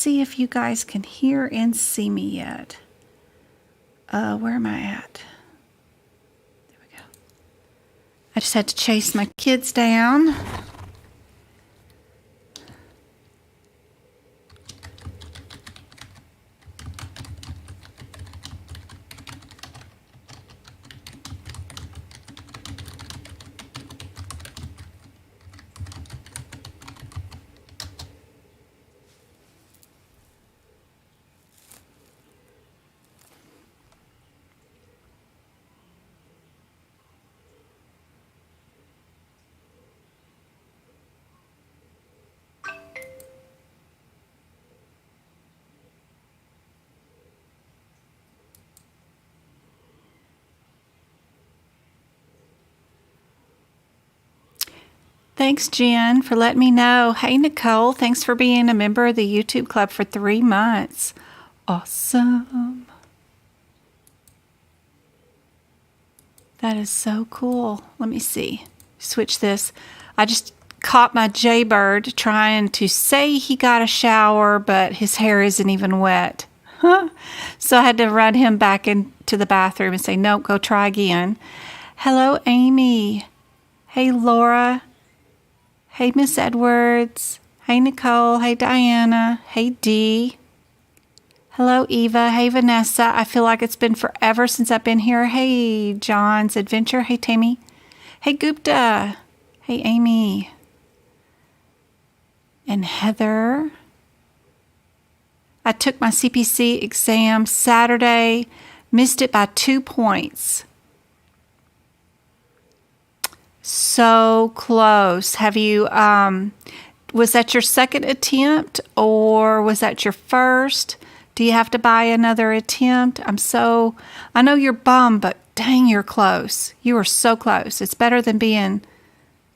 See if you guys can hear and see me yet. Where am I at? There we go. I just had to chase my kids down. Thanks, Jen, for letting me know. Hey, Nicole, thanks for being a member of the YouTube club for 3 months. Awesome. That is so cool. Let me see. Switch this. I just caught my jaybird trying to say he got a shower, but his hair isn't even wet. So I had to run him back into the bathroom and say, nope, go try again. Hello, Amy. Hey, Laura. Hey, Miss Edwards. Hey, Nicole. Hey, Diana. Hey, Dee. Hello, Eva. Hey, Vanessa. I feel like it's been forever since I've been here. Hey, John's Adventure. Hey, Tammy. Hey, Gupta. Hey, Amy. And Heather. I took my CPC exam Saturday. Missed it by 2 points. So close. Have you, was that your second attempt or was that your first? Do you have to buy another attempt? I know you're bummed, but dang, you're close. You are so close. It's better than being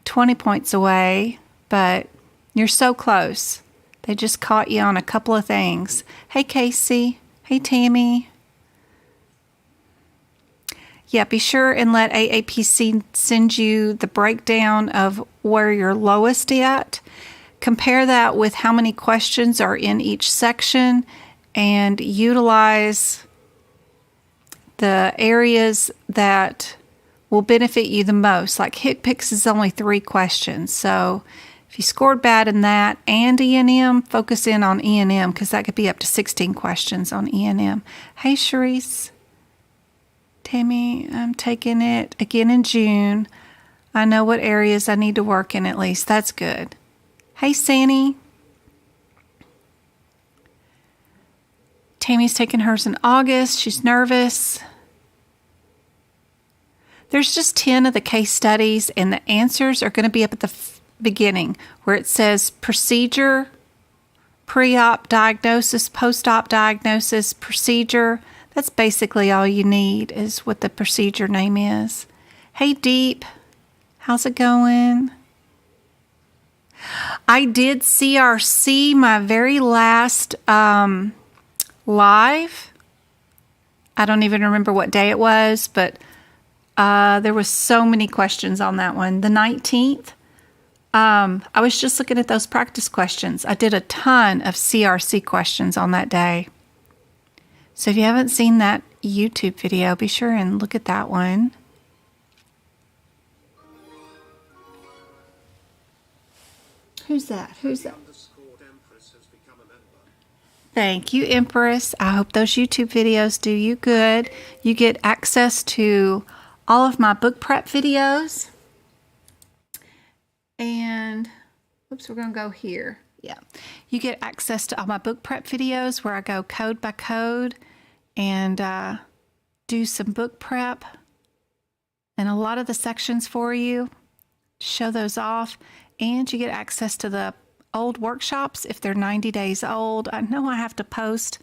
20 points away, but you're so close. They just caught you on a couple of things. Hey, Casey. Hey, Tammy. Yeah, be sure and let AAPC send you the breakdown of where you're lowest at. Compare that with how many questions are in each section and utilize the areas that will benefit you the most. Like HitPix is only 3 questions. So if you scored bad in that and E&M, focus in on E&M because that could be up to 16 questions on E&M. Hey, Sharice. Tammy, I'm taking it again in June. I know what areas I need to work in at least. That's good. Hey, Sandy. Tammy's taking hers in August. She's nervous. There's just 10 of the case studies, and the answers are going to be up at the beginning where it says procedure, pre-op diagnosis, post-op diagnosis, procedure. That's basically all you need is what the procedure name is. Hey, Deep. How's it going? I did CRC my very last live. I don't even remember what day it was, but there was so many questions on that one. The 19th. I was just looking at those practice questions. I did a ton of CRC questions on that day. So if you haven't seen that YouTube video, be sure and look at that one. Who's that? Thank you, Empress. I hope those YouTube videos do you good. You get access to all of my book prep videos. And, oops, we're going to go here. Yeah. You get access to all my book prep videos where I go code by code and do some book prep and a lot of the sections for you. Show those off. And you get access to the old workshops if they're 90 days old. I know I have to post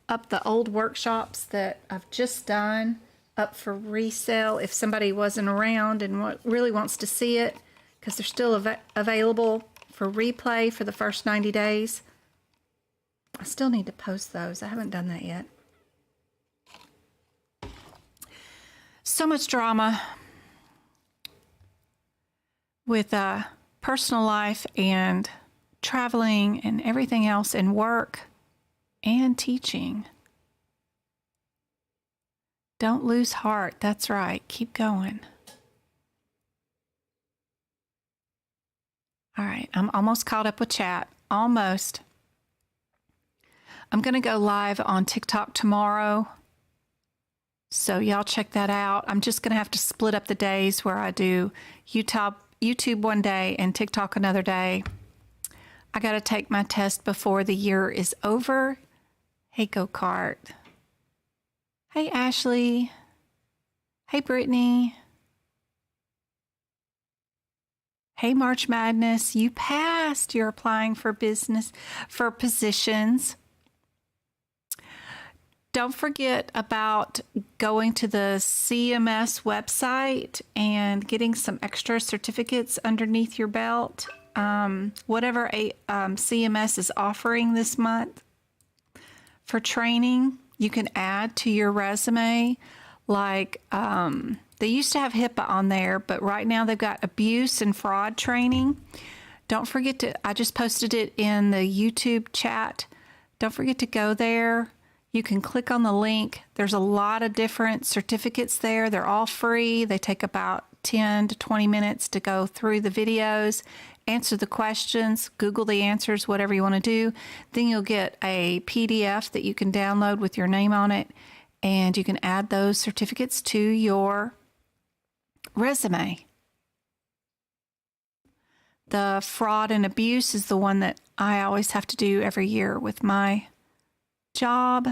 up the old workshops that I've just done up for resale if somebody wasn't around and really wants to see it because they're still available for replay for the first 90 days. I still need to post those. I haven't done that yet. So much drama with personal life and traveling and everything else and work. and teaching. Don't lose heart. That's right. Keep going. All right. I'm almost caught up with chat. Almost. I'm going to go live on TikTok tomorrow. So y'all check that out. I'm just going to have to split up the days where I do YouTube one day and TikTok another day. I got to take my test before the year is over. Hey, Go-Kart. Hey, Ashley. Hey, Brittany. Hey, March Madness. You passed. You're applying for positions. Don't forget about going to the CMS website and getting some extra certificates underneath your belt. Whatever CMS is offering this month for training, you can add to your resume. Like they used to have HIPAA on there, but right now they've got abuse and fraud training. Don't forget to, I just posted it in the YouTube chat. Don't forget to go there. You can click on the link. There's a lot of different certificates there. They're all free. They take about 10 to 20 minutes to go through the videos, answer the questions, Google the answers, whatever you want to do. Then you'll get a PDF that you can download with your name on it, and you can add those certificates to your resume. The fraud and abuse is the one that I always have to do every year with my job.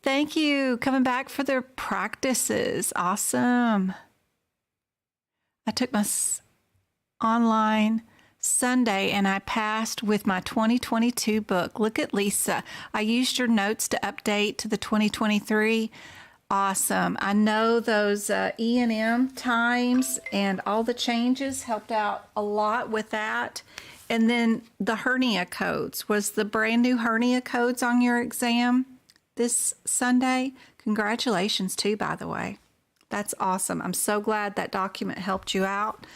Thank you. Coming back for their practices. Awesome. I took my online Sunday and I passed with my 2022 book. Look at Lisa. I used your notes to update to the 2023. Awesome. I know those E&M times and all the changes helped out a lot with that. And then the hernia codes. Was the brand new hernia codes on your exam this Sunday? Congratulations too, by the way. That's awesome. I'm so glad that document helped you out.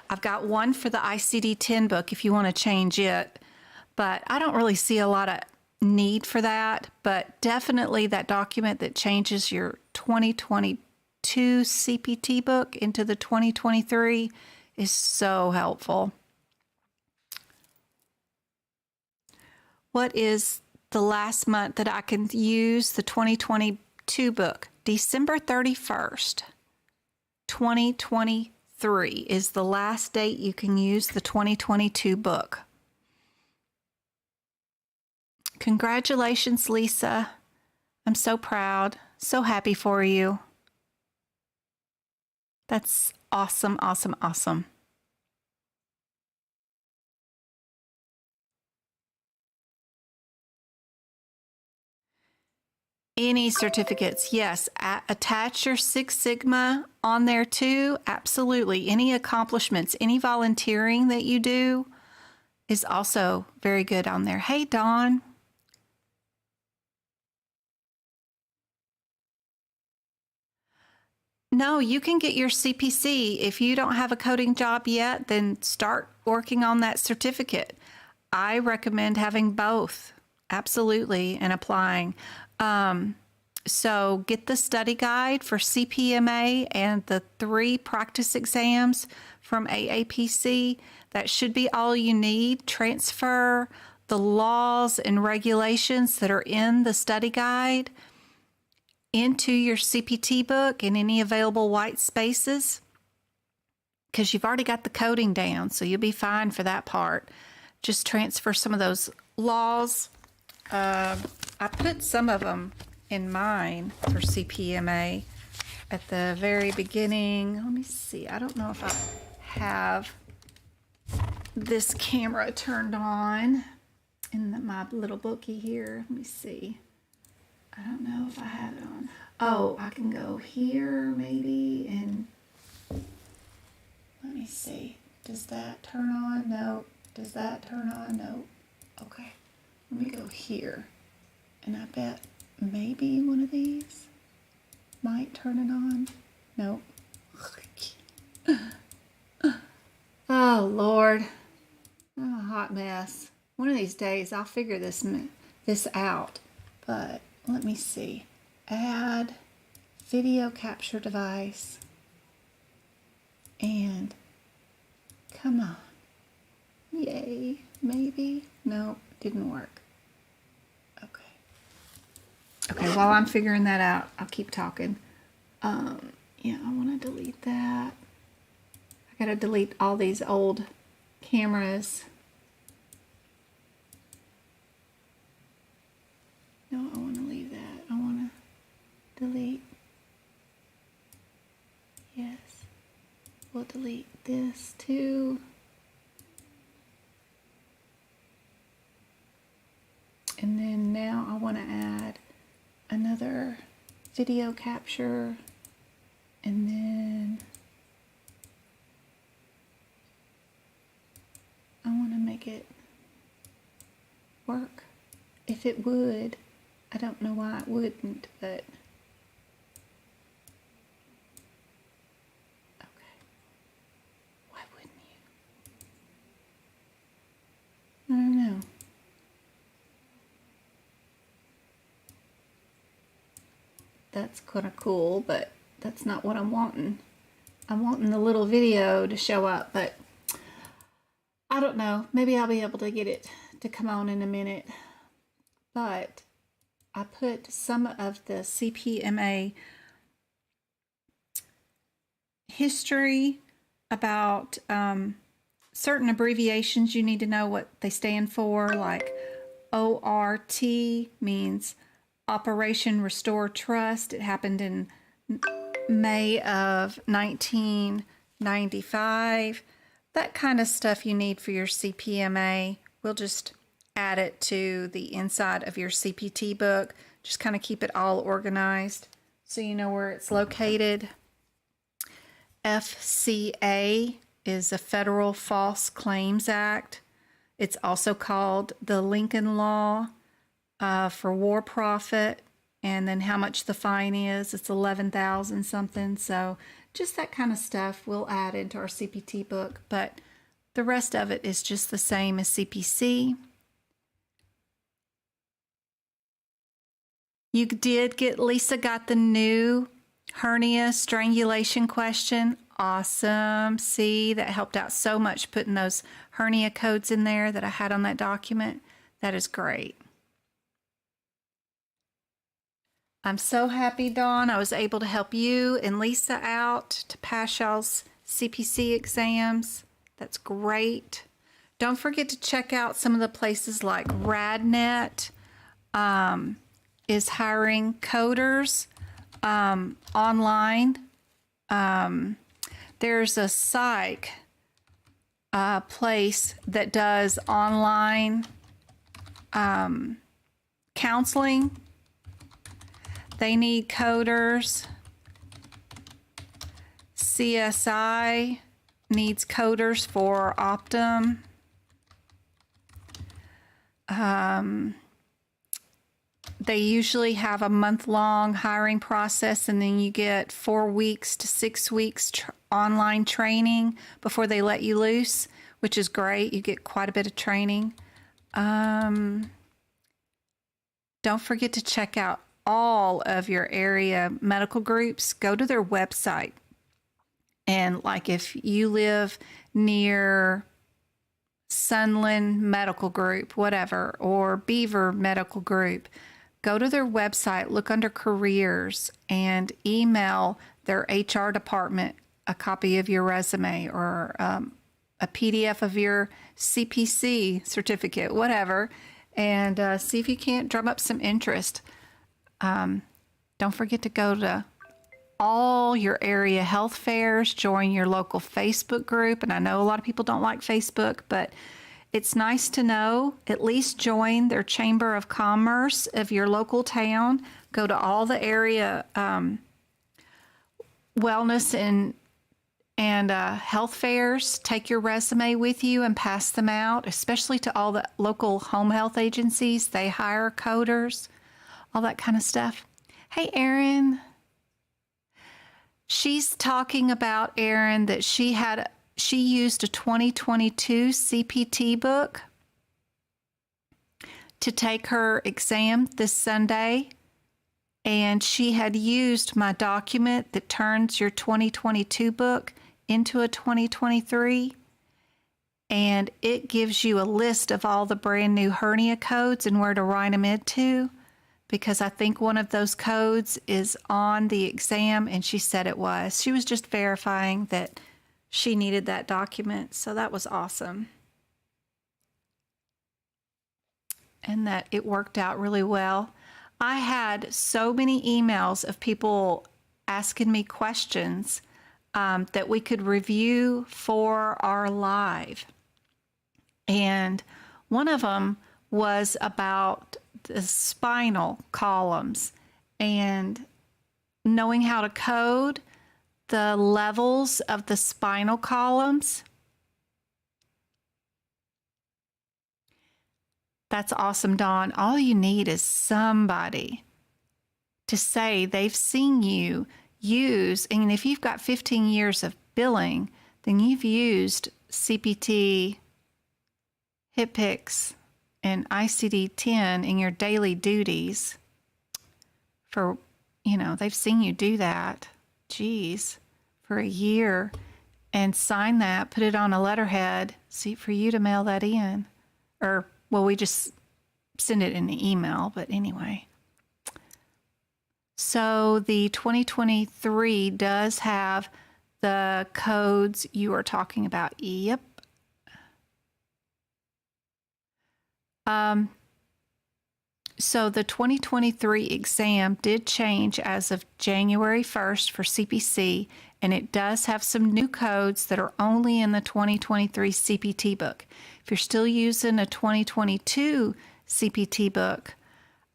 I've got one for the ICD-10 book if you want to change it, but I don't really see a lot of need for that. But definitely that document that changes your 2022 CPT book into the 2023 is so helpful. What is the last month that I can use the 2022 book? December 31st, 2023 is the last date you can use the 2022 book. Congratulations, Lisa. I'm so proud, so happy for you. That's awesome, awesome, awesome. Any certificates, yes. Attach your Six Sigma on there too. Absolutely. Any accomplishments, any volunteering that you do is also very good on there. Hey, Dawn. No, you can get your CPC. If you don't have a coding job yet, then start working on that certificate. I recommend having both. Absolutely, and applying. So get the study guide for CPMA and the 3 practice exams from AAPC. That should be all you need. Transfer the laws and regulations that are in the study guide into your CPT book and any available white spaces, because you've already got the coding down, so you'll be fine for that part. Just transfer some of those laws. I put some of them in mine for CPMA at the very beginning. Let me see. I don't know if I have this camera turned on in my little bookie here. Let me see. I don't know if I have it on. Oh, I can go here maybe and let me see. Does that turn on? No. Does that turn on? No. Okay. Let me go here. And I bet maybe one of these might turn it on. Nope. Oh, Lord. Oh, a hot mess. One of these days I'll figure this out. But let me see. Add video capture device. And come on. Yay. Maybe. Nope. Didn't work. Okay. Okay, while I'm figuring that out, I'll keep talking. Yeah, I want to delete that. I gotta delete all these old cameras. No, I want to leave that. I want to delete. Yes. We'll delete this too. And then now I want to add another video capture, and then I want to make it work. If it would, I don't know why it wouldn't, but okay. Why wouldn't you? I don't know. That's kind of cool, but that's not what I'm wanting. I'm wanting the little video to show up, but I don't know. Maybe I'll be able to get it to come on in a minute. But I put some of the CPMA history about certain abbreviations you need to know what they stand for, like ORT means Operation Restore Trust. It happened in May of 1995. That kind of stuff you need for your CPMA. We'll just add it to the inside of your CPT book. Just kind of keep it all organized so you know where it's located. FCA is a Federal False Claims Act. It's also called the Lincoln Law. For war profit, and then how much the fine is. It's 11,000 something. So just that kind of stuff we'll add into our CPT book, but the rest of it is just the same as CPC. You did get, Lisa got the new hernia strangulation question. Awesome. See, that helped out so much putting those hernia codes in there that I had on that document. That is great. I'm so happy, Dawn, I was able to help you and Lisa out to pass y'all's CPC exams. That's great. Don't forget to check out some of the places like RadNet is hiring coders online. There's a psych place that does online counseling. They need coders. CSI needs coders for Optum. They usually have a month-long hiring process, and then you get 4 weeks to 6 weeks online training before they let you loose, which is great. You get quite a bit of training. Don't forget to check out all of your area medical groups. Go to their website. And like if you live near Sunland Medical Group, whatever, or Beaver Medical Group, go to their website, look under careers, and email their HR department a copy of your resume or a PDF of your CPC certificate, whatever, and see if you can't drum up some interest. Don't forget to go to all your area health fairs, join your local Facebook group. And I know a lot of people don't like Facebook, but it's nice to know, at least join their Chamber of Commerce of your local town. Go to all the area wellness and health fairs. Take your resume with you and pass them out, especially to all the local home health agencies. They hire coders, all that kind of stuff. Hey, Erin. She's talking about, Erin, that she she used a 2022 CPT book to take her exam this Sunday, and she had used my document that turns your 2022 book into a 2023, and it gives you a list of all the brand new hernia codes and where to write them into, because I think one of those codes is on the exam, and she said it was. She was just verifying that she needed that document, so that was awesome. And that it worked out really well. I had so many emails of people asking me questions that we could review for our live. And one of them was about the spinal columns and knowing how to code the levels of the spinal columns. That's awesome, Dawn. All you need is somebody to say they've seen you use, and if you've got 15 years of billing, then you've used CPT, HIPICS, and ICD-10 in your daily duties for, they've seen you do that, for a year, and sign that, put it on a letterhead, for you to mail that in. Or, well, we just send it in the email, but anyway. So the 2023 does have the codes you are talking about. Yep. So the 2023 exam did change as of January 1st for CPC, and it does have some new codes that are only in the 2023 CPT book. If you're still using a 2022 CPT book,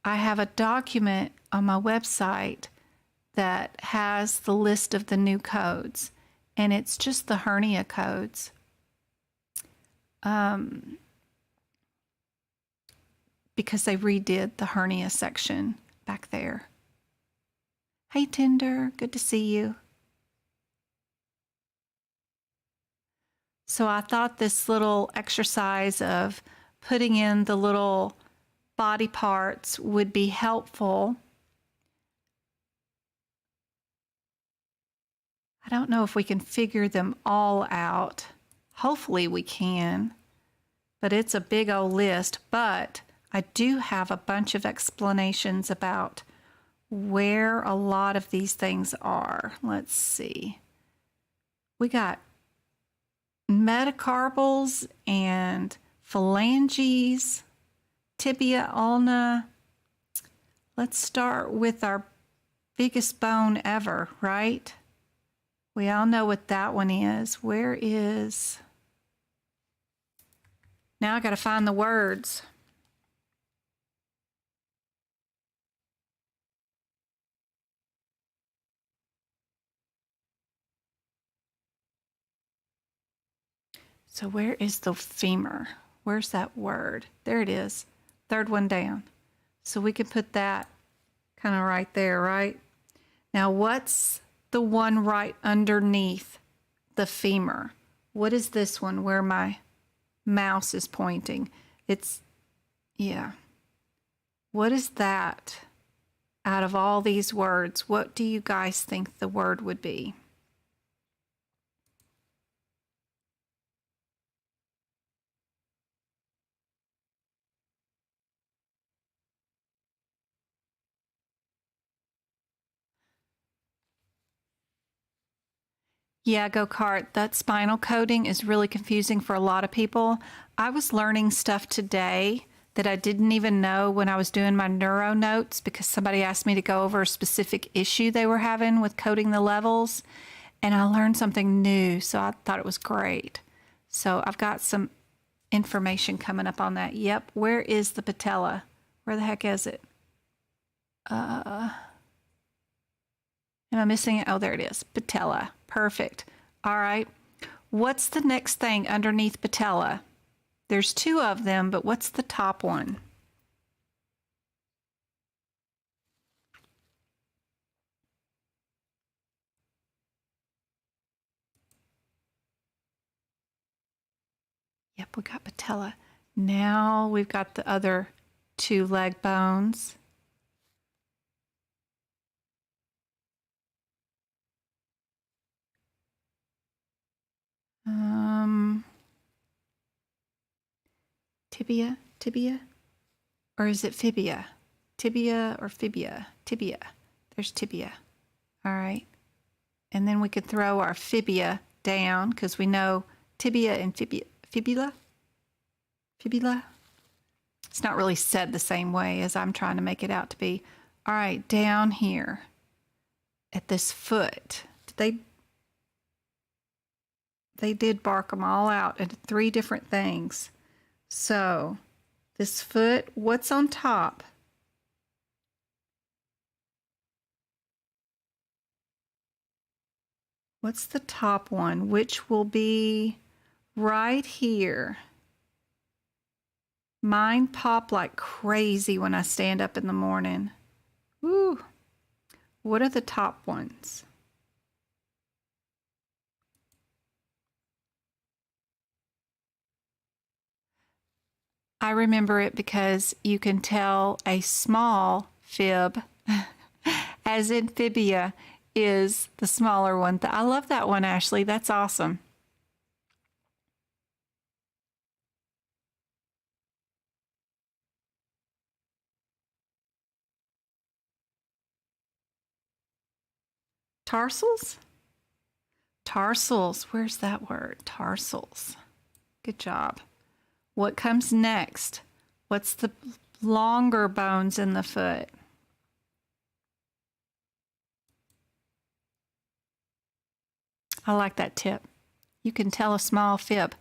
I have a document on my website that has the list of the new codes, and it's just the hernia codes. Because they redid the hernia section back there. Hey, Tinder, good to see you. So I thought this little exercise of putting in the little body parts would be helpful. I don't know if we can figure them all out. Hopefully we can, but it's a big old list. But I do have a bunch of explanations about where a lot of these things are. Let's see. We got metacarpals and phalanges, tibia ulna. Let's start with our biggest bone ever, right? We all know what that one is. Where is... Now I got to find the words. So where is the femur? Where's that word? There it is. Third one down. So we can put that kind of right there, right? Now what's the one right underneath the femur? What is this one where my mouse is pointing? Yeah. What is that? Out of all these words, what do you guys think the word would be? Yeah, go-kart, that spinal coding is really confusing for a lot of people. I was learning stuff today that I didn't even know when I was doing my neuro notes because somebody asked me to go over a specific issue they were having with coding the levels, and I learned something new, so I thought it was great. So I've got some information coming up on that. Yep, where is the patella? Where the heck is it? Am I missing it? Oh, there it is. Patella. Perfect. All right. What's the next thing underneath patella? There's two of them, but what's the top one? we got patella. Now we've got the other two leg bones. Tibia, or is it fibia? Tibia or fibia? Tibia. There's tibia. All right. And then we could throw our fibia down because we know tibia and fibula. It's not really said the same way as I'm trying to make it out to be. All right, down here at this foot. They did bark them all out into 3 different things. So this foot, what's on top? What's the top one? Which will be right here. Mine pop like crazy when I stand up in the morning. Woo! What are the top ones? I remember it because you can tell a small fib, as in fibia, is the smaller one. I love that one, Ashley. That's awesome. Tarsals? Tarsals. Where's that word? Tarsals. Good job. What comes next? What's the longer bones in the foot? I like that tip. You can tell a small fib.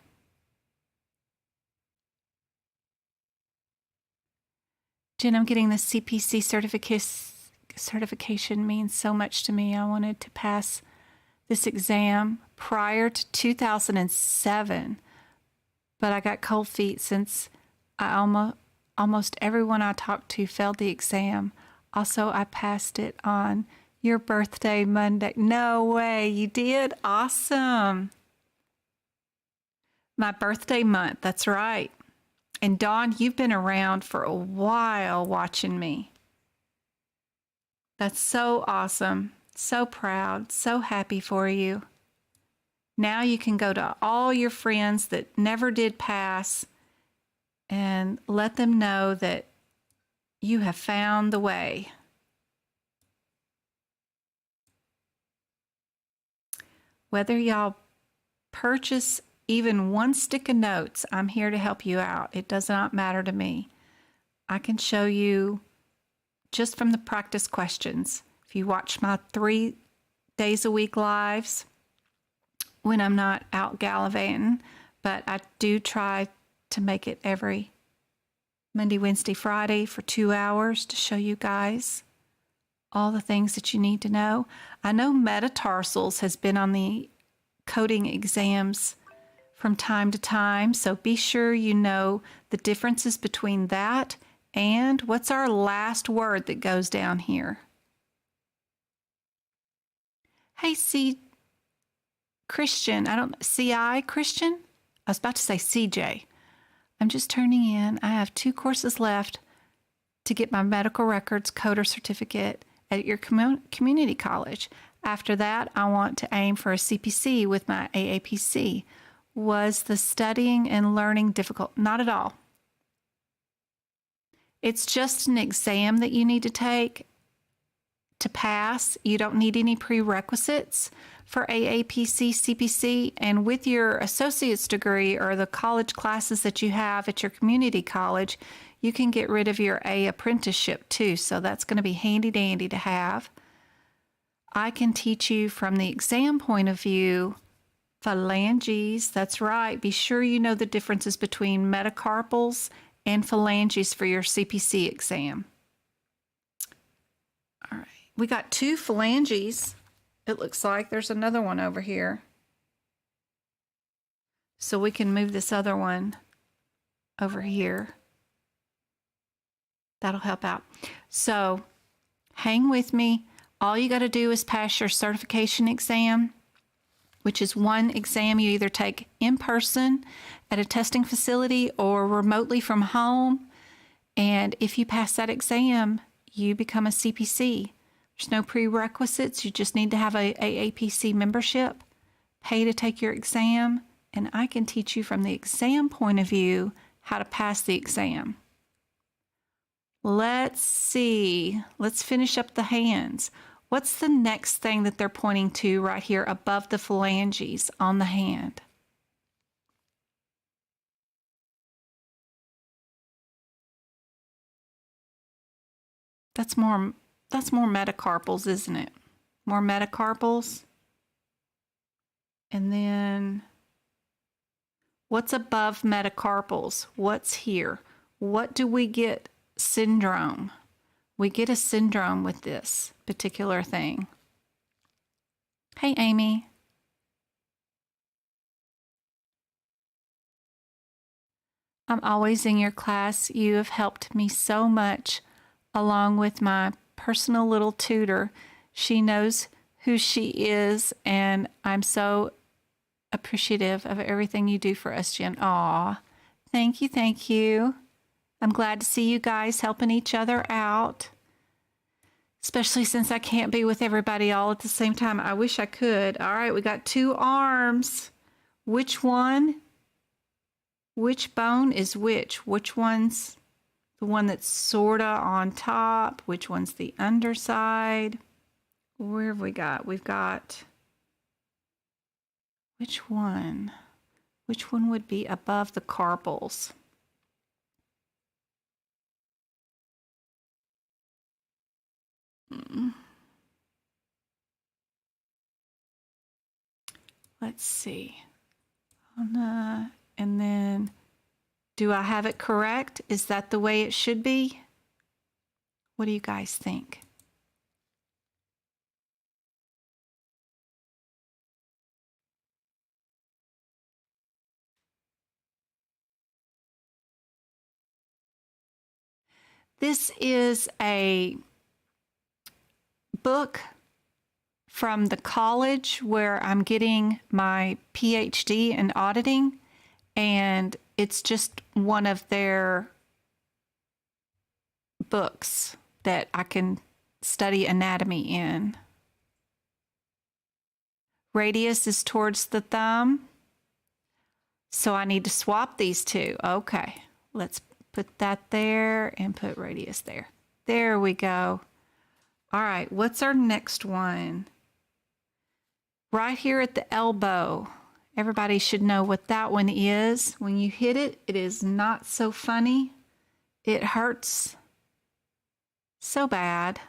Jen, I'm getting the CPC certification means so much to me. I wanted to pass this exam prior to 2007, but I got cold feet since almost everyone I talked to failed the exam. Also, I passed it on your birthday Monday. No way, you did? Awesome. My birthday month, that's right. And Dawn, you've been around for a while watching me. That's so awesome. So proud. So happy for you. Now you can go to all your friends that never did pass and let them know that you have found the way. Whether y'all purchase even 1 stick of notes, I'm here to help you out. It does not matter to me. I can show you just from the practice questions. If you watch my 3 days a week lives when I'm not out gallivanting, but I do try to make it every Monday, Wednesday, Friday for 2 hours to show you guys all the things that you need to know. I know metatarsals has been on the coding exams from time to time, so be sure you know the differences between that and what's our last word that goes down here. Hey, Christian, CI Christian? I was about to say CJ. I'm just turning in. I have 2 courses left to get my medical records coder certificate at your community college. After that, I want to aim for a CPC with my AAPC. Was the studying and learning difficult? Not at all. It's just an exam that you need to take to pass. You don't need any prerequisites for AAPC, CPC, and with your associate's degree or the college classes that you have at your community college, you can get rid of your A apprenticeship too, so that's going to be handy dandy to have. I can teach you from the exam point of view phalanges. That's right. Be sure you know the differences between metacarpals and phalanges for your CPC exam. All right. We got 2 phalanges. It looks like there's another one over here. So we can move this other one over here. That'll help out. So hang with me. All you got to do is pass your certification exam. which is one exam you either take in person at a testing facility or remotely from home. And if you pass that exam, you become a CPC. There's no prerequisites. You just need to have a AAPC membership, pay to take your exam, and I can teach you from the exam point of view how to pass the exam. Let's see. Let's finish up the hands. What's the next thing that they're pointing to right here above the phalanges on the hand? That's more metacarpals, isn't it? More metacarpals. And then what's above metacarpals? What's here? What do we get syndrome? We get a syndrome with this particular thing. Hey, Amy. I'm always in your class. You have helped me so much, along with my personal little tutor. She knows who she is, and I'm so appreciative of everything you do for us, Jen. Aw, thank you, thank you. I'm glad to see you guys helping each other out, especially since I can't be with everybody all at the same time. I wish I could. All right, we got 2 arms. Which one? Which bone is which? Which one's the one that's sorta on top? Which one's the underside? Where have we got? We've got, which one? Which one would be above the carpals? Let's see. And then, do I have it correct? Is that the way it should be? What do you guys think? This is a book from the college where I'm getting my PhD in auditing, and it's just one of their books that I can study anatomy in. Radius is towards the thumb, so I need to swap these two. Okay, let's put that there and put radius there. There we go. All right, what's our next one? Right here at the elbow. Everybody should know what that one is. When you hit it, it is not so funny. It hurts so bad.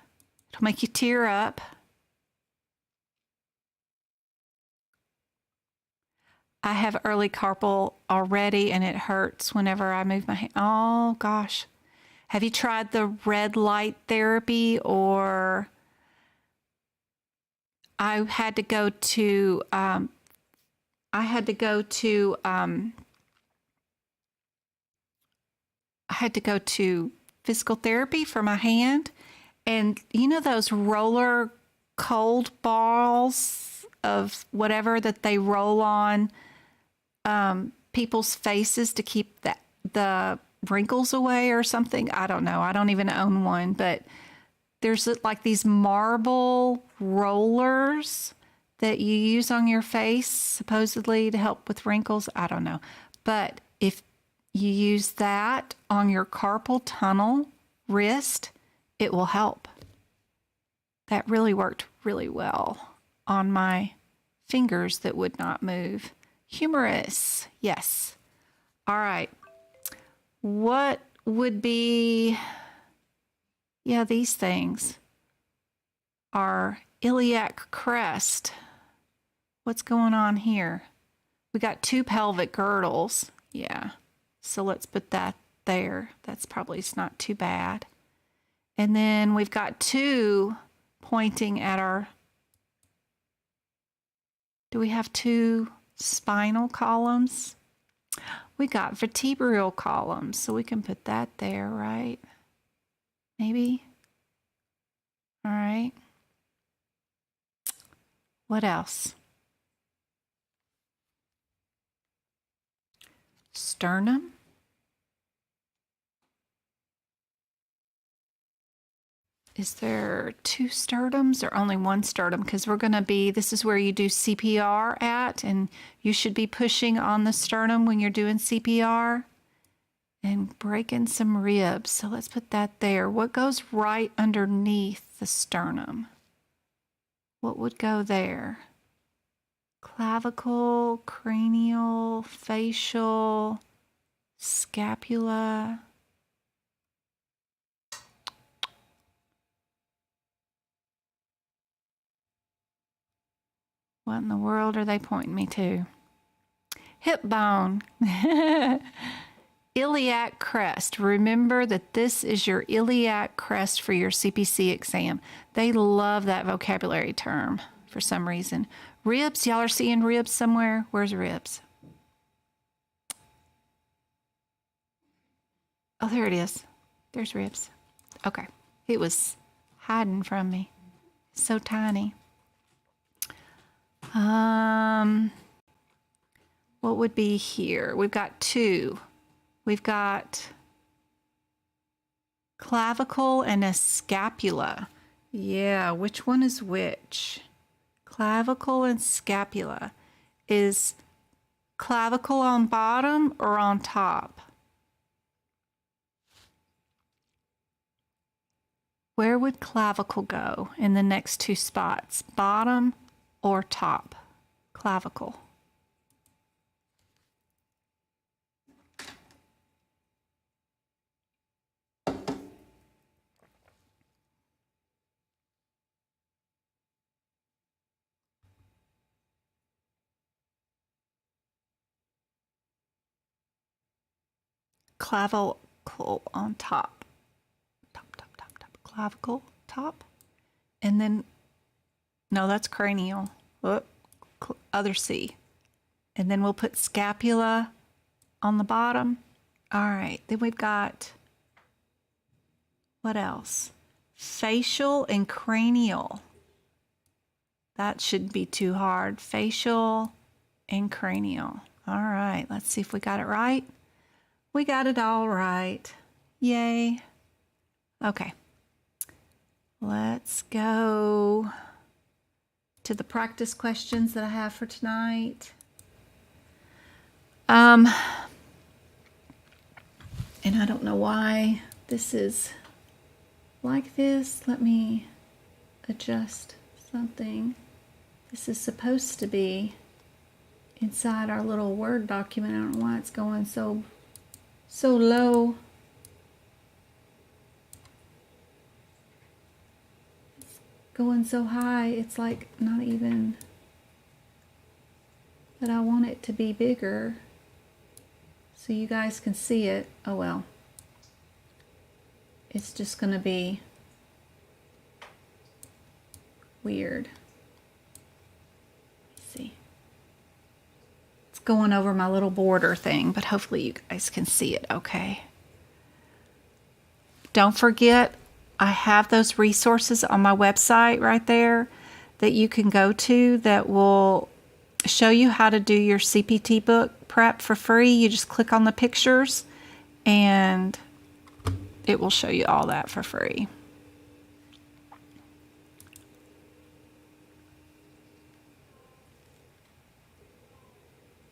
It'll make you tear up. I have early carpal already, and it hurts whenever I move my hand. Oh, gosh. Have you tried the red light therapy? Or I had to go to physical therapy for my hand, and you know those roller cold balls of whatever that they roll on people's faces to keep the wrinkles away or something. I don't know. I don't even own one, but there's like these marble rollers that you use on your face, supposedly to help with wrinkles. I don't know. But if you use that on your carpal tunnel wrist, it will help. That really worked really well on my fingers that would not move. Humorous. Yes. All right. What would be... Yeah, these things are iliac crest. What's going on here? We got 2 pelvic girdles. Yeah, so let's put that there. That's probably not too bad. And then we've got 2 pointing at our... Do we have 2 spinal columns? We got vertebral columns, so we can put that there, right? Maybe. All right. What else? sternum? Is there two sternums or only one sternum? Because this is where you do CPR at, and you should be pushing on the sternum when you're doing CPR and breaking some ribs. So let's put that there. What goes right underneath the sternum? What would go there? Clavicle, cranial, facial, scapula. What in the world are they pointing me to? Hip bone. Iliac crest. Remember that this is your iliac crest for your CPC exam. They love that vocabulary term for some reason. Ribs. Y'all are seeing ribs somewhere? Where's ribs? Oh, there it is. There's ribs. Okay. It was hiding from me. So tiny. What would be here? We've got two. We've got clavicle and a scapula. Yeah, which one is which? Clavicle and scapula. Is clavicle on bottom or on top? Where would clavicle go in the next two spots? Bottom or top? Clavicle. Clavicle on top. Top. Clavicle, top. And then, no, that's cranial. Other C. And then we'll put scapula on the bottom. All right, then we've got, what else? Facial and cranial. That shouldn't be too hard. Facial and cranial. All right, let's see if we got it right. We got it all right. Yay. Okay. Let's go to the practice questions that I have for tonight. And I don't know why this is like this. Let me adjust something. This is supposed to be inside our little Word document. I don't know why it's going so low. It's going so high, it's like not even, but I want it to be bigger so you guys can see it. Oh well. It's just gonna be weird. Let's see. It's going over my little border thing, but hopefully you guys can see it okay. Don't forget, I have those resources on my website right there that you can go to that will show you how to do your CPT book prep for free. You just click on the pictures and it will show you all that for free.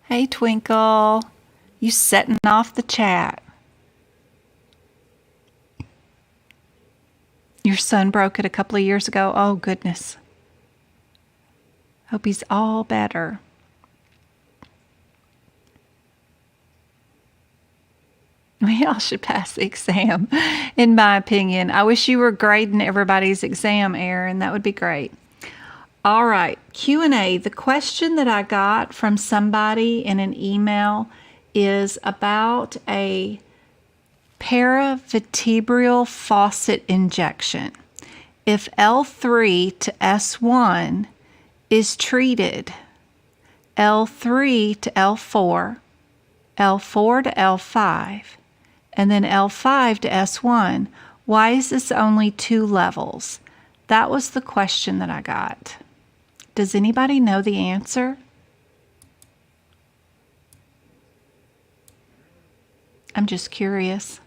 Hey, Twinkle. You setting off the chat. Your son broke it a couple of years ago. Oh, goodness. Hope he's all better. We all should pass the exam, in my opinion. I wish you were grading everybody's exam, Erin. That would be great. All right, Q&A. The question that I got from somebody in an email is about a paravertebral faucet injection. If L3 to S1 is treated, L3 to L4, L4 to L5, and then L5 to S1, why is this only 2 levels? That was the question that I got. Does anybody know the answer? I'm just curious.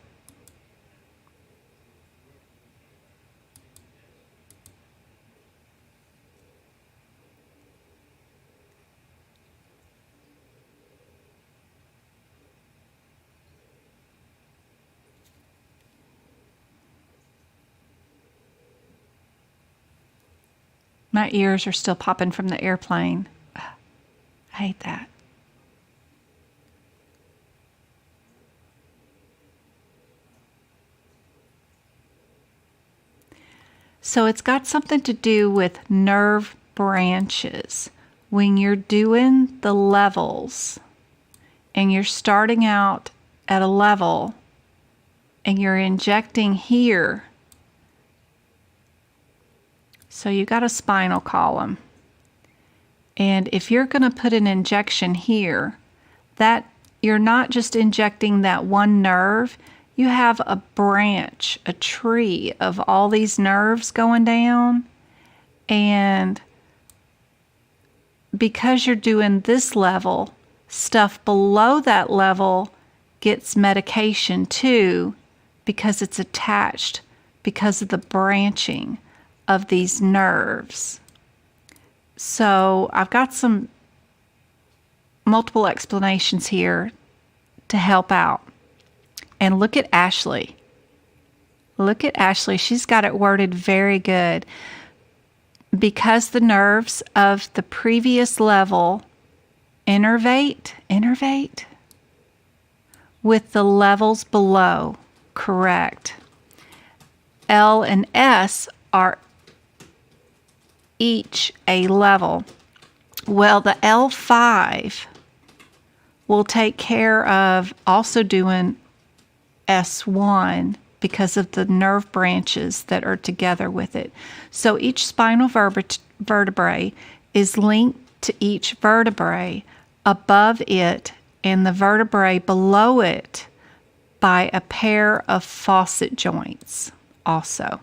My ears are still popping from the airplane. I hate that. So it's got something to do with nerve branches. When you're doing the levels and you're starting out at a level and you're injecting here, so you got a spinal column. And if you're going to put an injection here, that you're not just injecting that one nerve, you have a branch, a tree of all these nerves going down. And because you're doing this level, stuff below that level gets medication too, because it's attached because of the branching of these nerves. So I've got some multiple explanations here to help out. And look at Ashley. Look at Ashley. She's got it worded very good. Because the nerves of the previous level innervate with the levels below. Correct. L and S are each a level. Well, the L5 will take care of also doing S1 because of the nerve branches that are together with it. So each spinal vertebrae is linked to each vertebrae above it and the vertebrae below it by a pair of faucet joints also.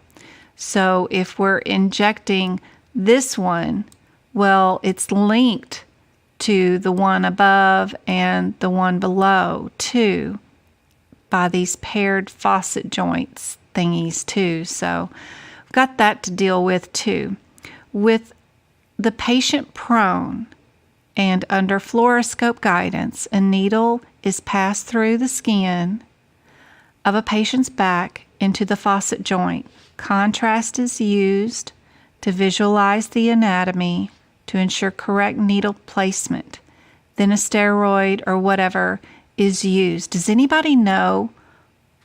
So if we're injecting this one, well, it's linked to the one above and the one below too by these paired faucet joints thingies too. So I've got that to deal with too. With the patient prone and under fluoroscope guidance, a needle is passed through the skin of a patient's back into the faucet joint. Contrast is used to visualize the anatomy to ensure correct needle placement. Then a steroid or whatever is used. Does anybody know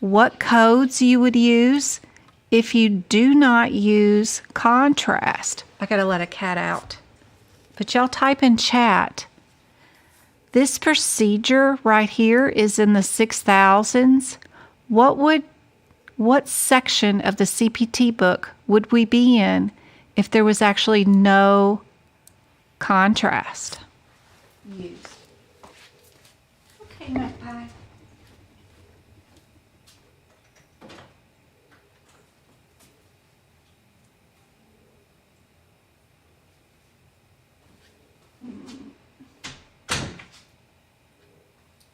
what codes you would use if you do not use contrast? I gotta let a cat out. But y'all type in chat. This procedure right here is in the 6,000s. What section of the CPT book would we be in if there was actually no contrast used? Okay, Magpie.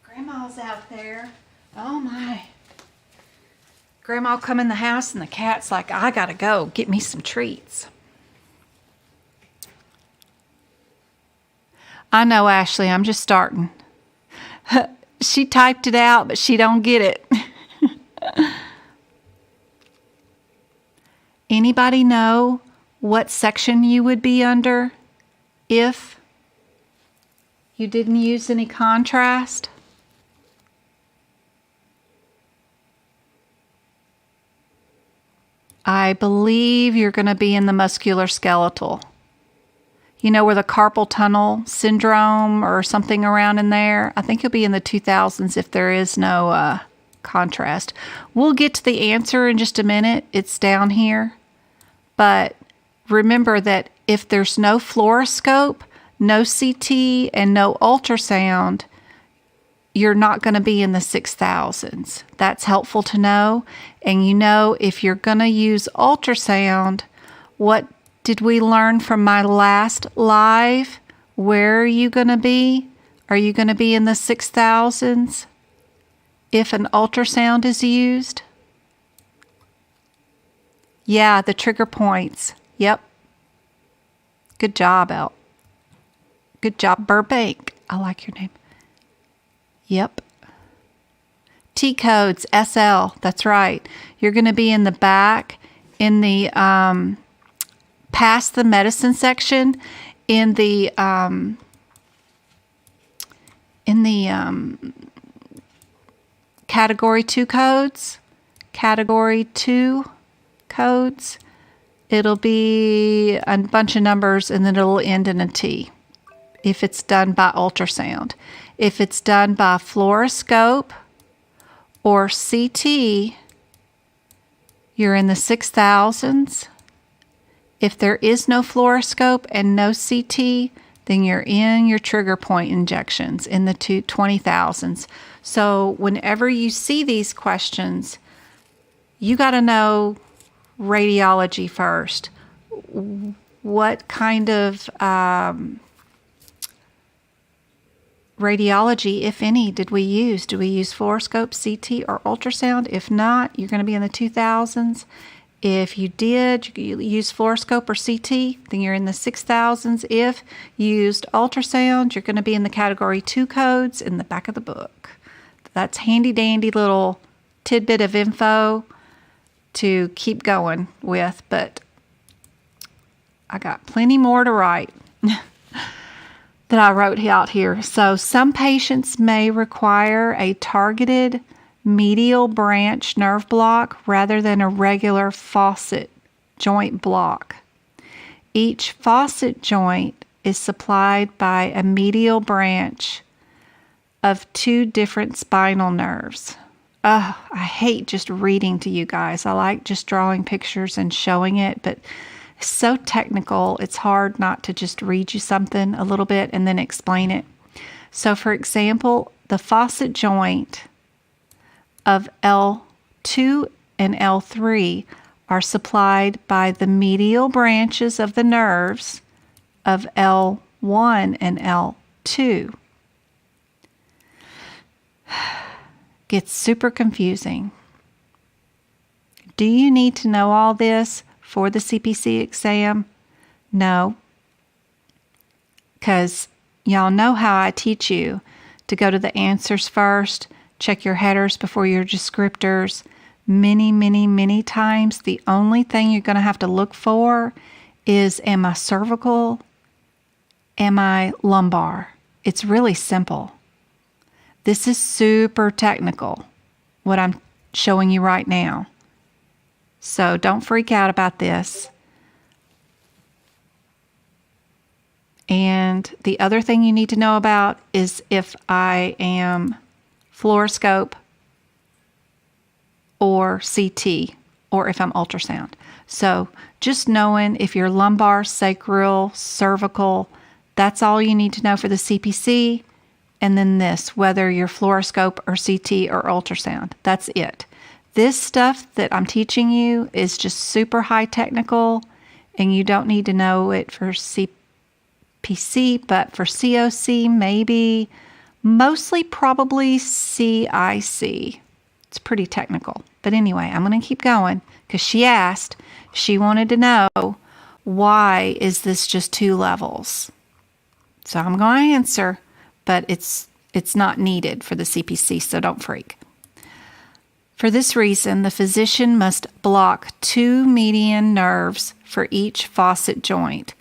Grandma's out there. Oh my. Grandma come in the house and the cat's like, I gotta go get me some treats. I know, Ashley, I'm just starting. She typed it out, but she don't get it. Anybody know what section you would be under if you didn't use any contrast? I believe you're going to be in the musculoskeletal. You know, where the carpal tunnel syndrome or something around in there. I think you'll be in the 2000s if there is no contrast. We'll get to the answer in just a minute. It's down here. But remember that if there's no fluoroscope, no CT, and no ultrasound, you're not going to be in the 6,000s. That's helpful to know. And you know, if you're going to use ultrasound, what did we learn from my last live? Where are you going to be? Are you going to be in the 6,000s? if an ultrasound is used? Yeah, the trigger points. Yep. Good job, El. Good job, Burbank. I like your name. Yep. T codes, SL. That's right. You're going to be in the back, in the past the medicine section, in the Category 2 codes. Category 2 codes. It'll be a bunch of numbers and then it'll end in a T if it's done by ultrasound. If it's done by fluoroscope or CT, you're in the 6,000s. If there is no fluoroscope and no CT, then you're in your trigger point injections in the 20,000s. So whenever you see these questions, you got to know radiology first. What kind of radiology, if any, did we use? Do we use fluoroscope, CT, or ultrasound? If not, you're going to be in the 2000s. If you did you use fluoroscope or CT, then you're in the 6,000s. If you used ultrasound, you're going to be in the Category 2 codes in the back of the book. That's handy dandy little tidbit of info to keep going with, but I got plenty more to write that I wrote out here. So some patients may require a targeted medial branch nerve block rather than a regular faucet joint block. Each faucet joint is supplied by a medial branch of 2 different spinal nerves. I hate just reading to you guys. I like just drawing pictures and showing it, but it's so technical, it's hard not to just read you something a little bit and then explain it. So for example, the faucet joint of L2 and L3 are supplied by the medial branches of the nerves of L1 and L2. Gets super confusing. Do you need to know all this for the CPC exam? No. Because y'all know how I teach you to go to the answers first, check your headers before your descriptors. Many, many, many times, the only thing you're going to have to look for is, am I cervical? Am I lumbar? It's really simple. This is super technical, what I'm showing you right now. So don't freak out about this. And the other thing you need to know about is if I am fluoroscope or CT, or if I'm ultrasound. So just knowing if you're lumbar, sacral, cervical, that's all you need to know for the CPC. And then this, whether you're fluoroscope or CT or ultrasound. That's it. This stuff that I'm teaching you is just super high technical, and you don't need to know it for CPC, but for COC, maybe, mostly probably CIC. It's pretty technical. But anyway, I'm going to keep going because she asked, she wanted to know, why is this just 2 levels? So I'm going to answer, but it's not needed for the CPC, so don't freak. For this reason, the physician must block 2 median nerves for each faucet joint.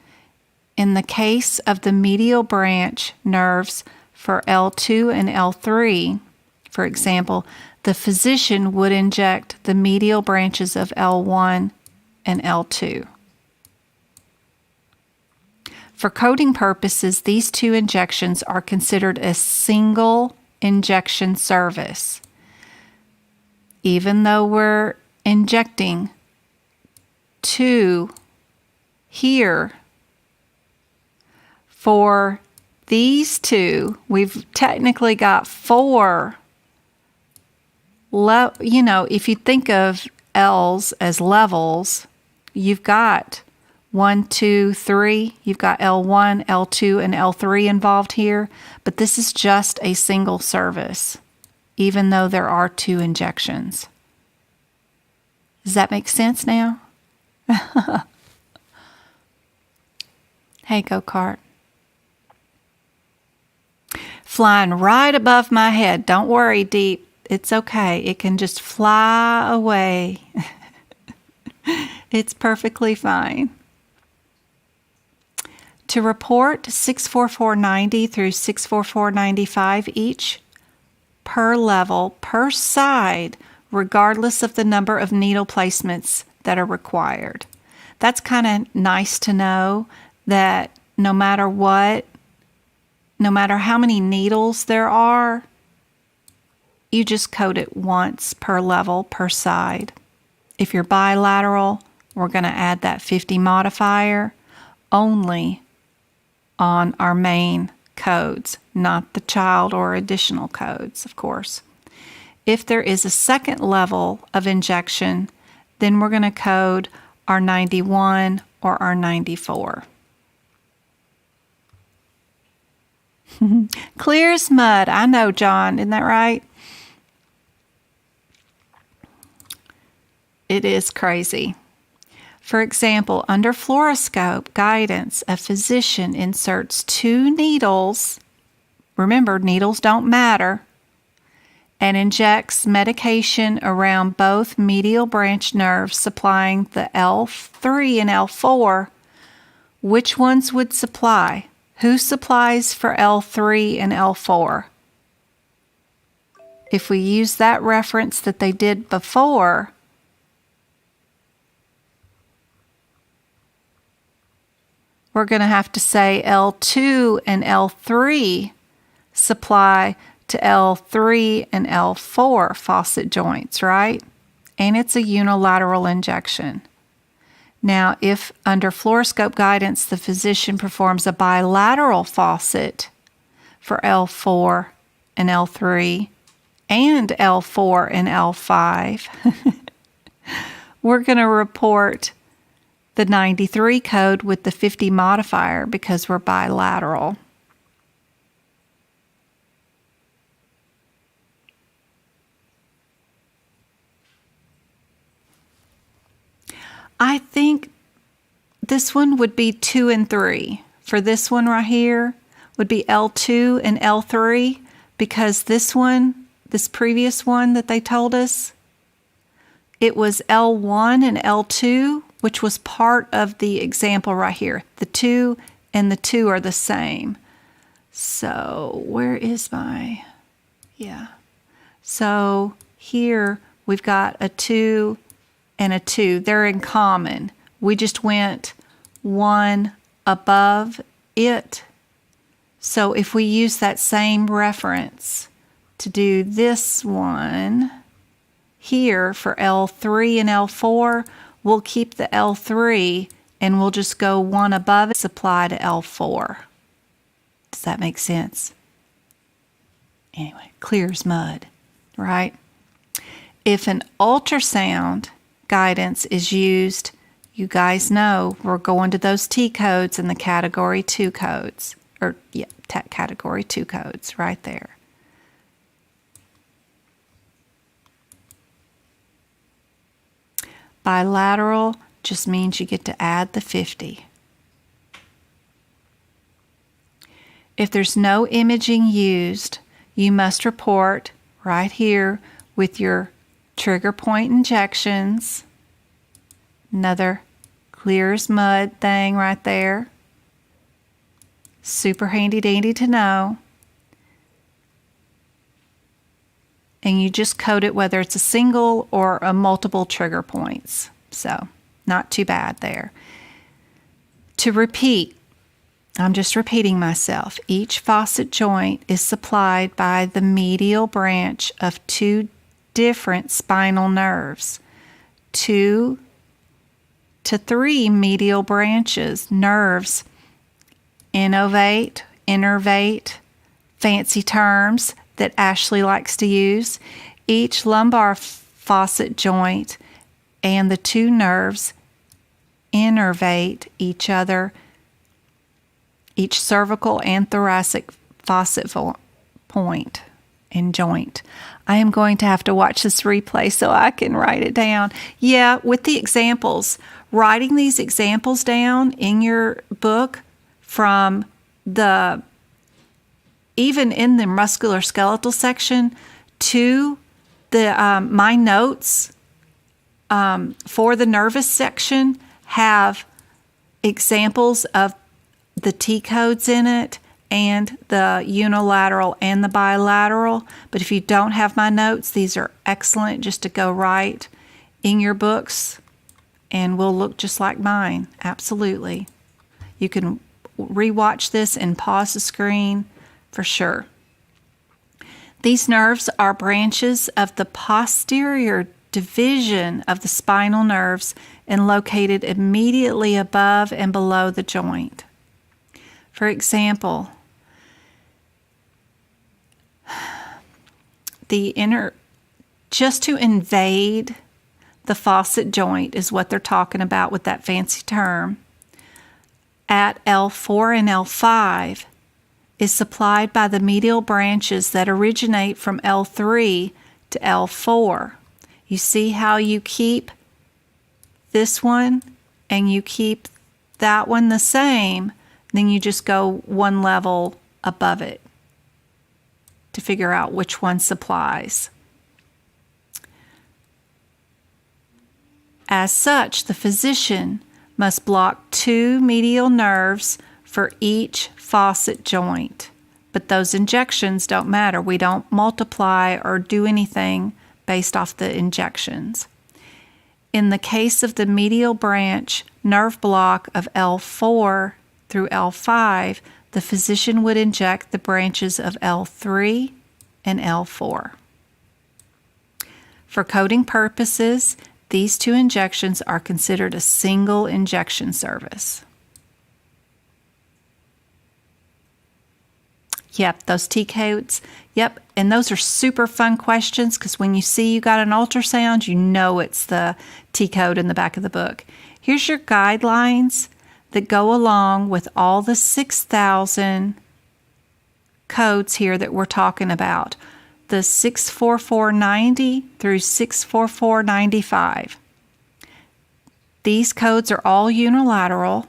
In the case of the medial branch nerves for L2 and L3, for example, the physician would inject the medial branches of L1 and L2. For coding purposes, these 2 injections are considered a single injection service. Even though we're injecting 2 here, for these 2, we've technically got 4. If you think of L's as levels, you've got 1, 2, 3. You've got L1, L2, and L3 involved here, but this is just a single service. even though there are 2 injections. Does that make sense now? Hey, go-kart. Flying right above my head. Don't worry, Deep. It's okay. It can just fly away. It's perfectly fine. To report 64490 through 64495 each per level, per side, regardless of the number of needle placements that are required. That's kind of nice to know that no matter what, no matter how many needles there are, you just code it once per level, per side. If you're bilateral, we're going to add that 50 modifier only on our main codes, not the child or additional codes, of course. If there is a second level of injection, then we're going to code our 91 or our 94. Clear as mud. I know, John. Isn't that right? It is crazy. For example, under fluoroscope guidance, a physician inserts 2 needles. Remember, needles don't matter. And injects medication around both medial branch nerves, supplying the L3 and L4. Which ones would supply? Who supplies for L3 and L4? If we use that reference that they did before, we're going to have to say L2 and L3 supply to L3 and L4 faucet joints, right? And it's a unilateral injection. Now, if under fluoroscope guidance, the physician performs a bilateral faucet for L4 and L3 and L4 and L5, we're going to report the 93 code with the 50 modifier because we're bilateral. I think this one would be 2 and 3. For this one right here would be L2 and L3 because this one, this previous one that they told us, it was L1 and L2, which was part of the example right here. The 2 and the 2 are the same. So where is my, So here we've got a 2 and a 2. They're in common. We just went one above it. So if we use that same reference to do this one here for L3 and L4, we'll keep the L3 and we'll just go one above it, supply to L4. Does that make sense? Anyway, clear as mud, right? If an ultrasound guidance is used, you guys know we're going to those T codes and the category 2 codes, category 2 codes right there. Bilateral just means you get to add the 50. If there's no imaging used, you must report right here with your trigger point injections. Another clear as mud thing right there. Super handy dandy to know. And you just code it whether it's a single or a multiple trigger points. So, not too bad there. To repeat, I'm just repeating myself. Each faucet joint is supplied by the medial branch of 2 different spinal nerves. 2 to 3 medial branches, nerves, innovate, innervate, fancy terms that Ashley likes to use. Each lumbar faucet joint and the 2 nerves innervate each other, each cervical and thoracic faucet point. and joint. I am going to have to watch this replay so I can write it down. Yeah, with the examples, writing these examples down in your book from even in the musculoskeletal section to the my notes for the nervous section have examples of the T codes in it and the unilateral and the bilateral. But if you don't have my notes, these are excellent just to go right in your books and will look just like mine. Absolutely. You can rewatch this and pause the screen for sure. These nerves are branches of the posterior division of the spinal nerves and located immediately above and below the joint. For example, just to invade the faucet joint is what they're talking about with that fancy term, at L4 and L5 is supplied by the medial branches that originate from L3 to L4. You see how you keep this one and you keep that one the same, then you just go one level above it to figure out which one supplies. As such, the physician must block 2 medial nerves for each faucet joint. But those injections don't matter. We don't multiply or do anything based off the injections. In the case of the medial branch nerve block of L4 through L5, the physician would inject the branches of L3 and L4. For coding purposes, these 2 injections are considered a single injection service. Yep, those T codes. Yep, and those are super fun questions because when you see you got an ultrasound, you know it's the T code in the back of the book. Here's your guidelines that go along with all the 6,000 codes here that we're talking about. The 64490 through 64495. These codes are all unilateral.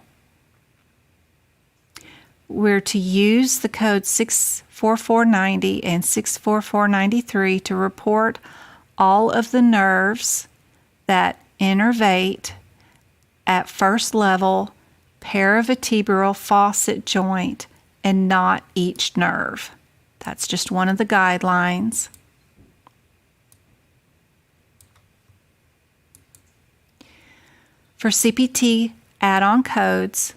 We're to use the code 64490 and 64493 to report all of the nerves that innervate at first level paravertebral faucet joint and not each nerve. That's just one of the guidelines. For CPT add-on codes,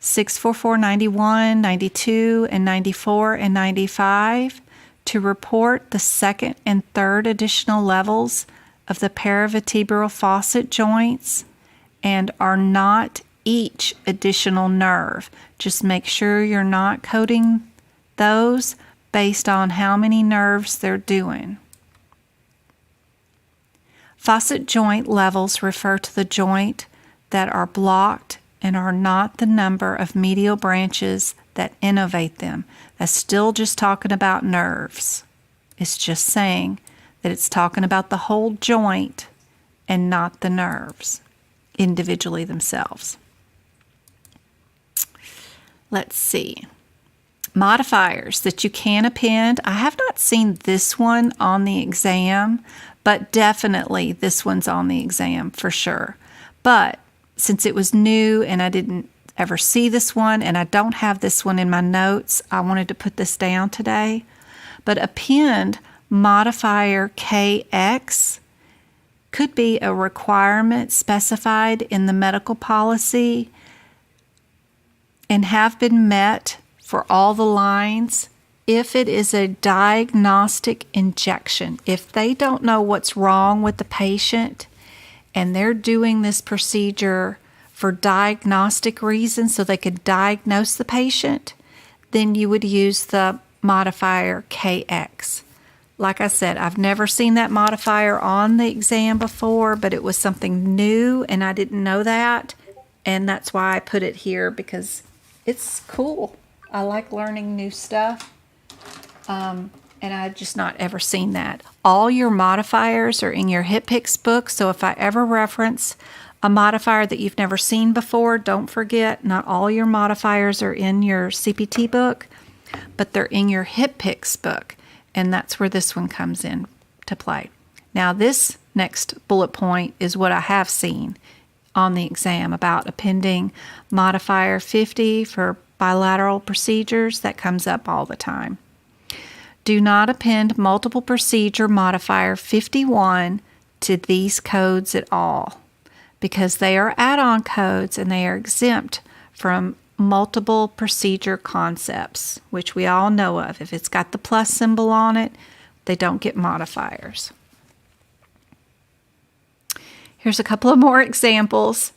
64491, 92, and 94 and 95 to report the second and third additional levels of the paravertebral faucet joints and are not each additional nerve. Just make sure you're not coding those based on how many nerves they're doing. Faucet joint levels refer to the joint that are blocked and are not the number of medial branches that innervate them. That's still just talking about nerves. It's just saying that it's talking about the whole joint and not the nerves individually themselves. Let's see. Modifiers that you can append. I have not seen this one on the exam, but definitely this one's on the exam for sure. But since it was new and I didn't ever see this one and I don't have this one in my notes, I wanted to put this down today. But append modifier KX could be a requirement specified in the medical policy and have been met for all the lines if it is a diagnostic injection. If they don't know what's wrong with the patient and they're doing this procedure for diagnostic reasons so they could diagnose the patient, then you would use the modifier KX. Like I said, I've never seen that modifier on the exam before, but it was something new and I didn't know that. And that's why I put it here because it's cool. I like learning new stuff. And I've just not ever seen that. All your modifiers are in your HipPix book, so if I ever reference a modifier that you've never seen before, don't forget, not all your modifiers are in your CPT book, but they're in your HipPix book, and that's where this one comes in to play. Now, this next bullet point is what I have seen on the exam about appending modifier 50 for bilateral procedures. That comes up all the time. Do not append multiple procedure modifier 51 to these codes at all, because they are add-on codes and they are exempt from multiple procedure concepts, which we all know of. If it's got the plus symbol on it, they don't get modifiers. Here's a couple of more examples.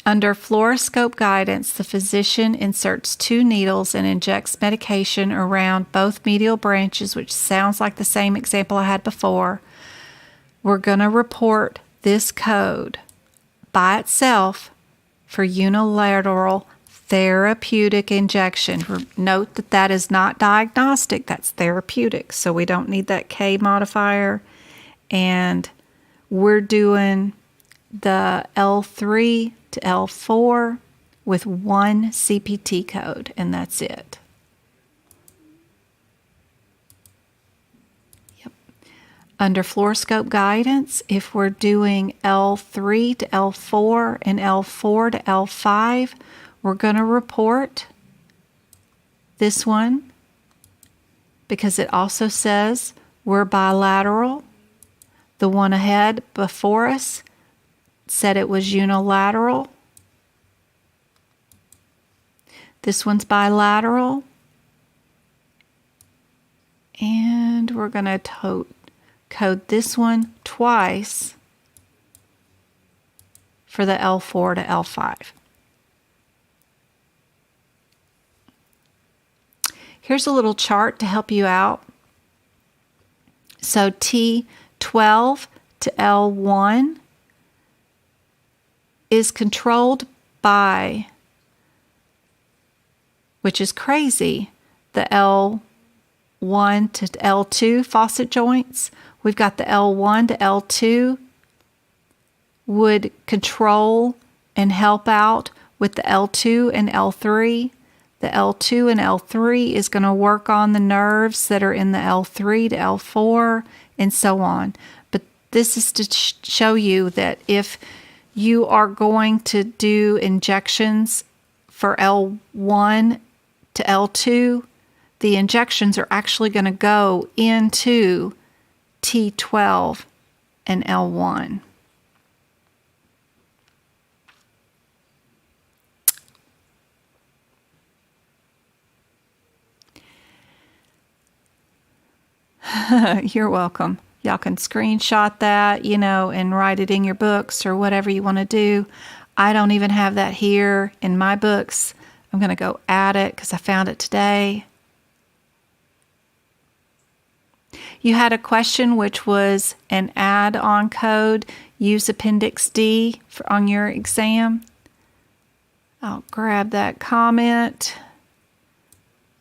Under fluoroscope guidance, the physician inserts 2 needles and injects medication around both medial branches, which sounds like the same example I had before. We're going to report this code by itself for unilateral therapeutic injection. Note that that is not diagnostic, that's therapeutic, so we don't need that K modifier. And we're doing the L3 to L4 with 1 CPT code, and that's it. Yep. Under fluoroscope guidance, if we're doing L3 to L4 and L4 to L5, we're going to report this one because it also says we're bilateral. The one ahead before us said it was unilateral. This one's bilateral. And we're going to code this one twice for the L4 to L5. Here's a little chart to help you out. So T12 to L1 is controlled by, which is crazy, the L1 to L2 faucet joints. We've got the L1 to L2 would control and help out with the L2 and L3. The L2 and L3 is going to work on the nerves that are in the L3 to L4 and so on. But this is to show you that if you are going to do injections for L1 to L2, the injections are actually going to go into T12 and L1. You're welcome. Y'all can screenshot that, and write it in your books or whatever you want to do. I don't even have that here in my books. I'm going to go add it because I found it today. You had a question which was an add-on code. Use Appendix D on your exam. I'll grab that comment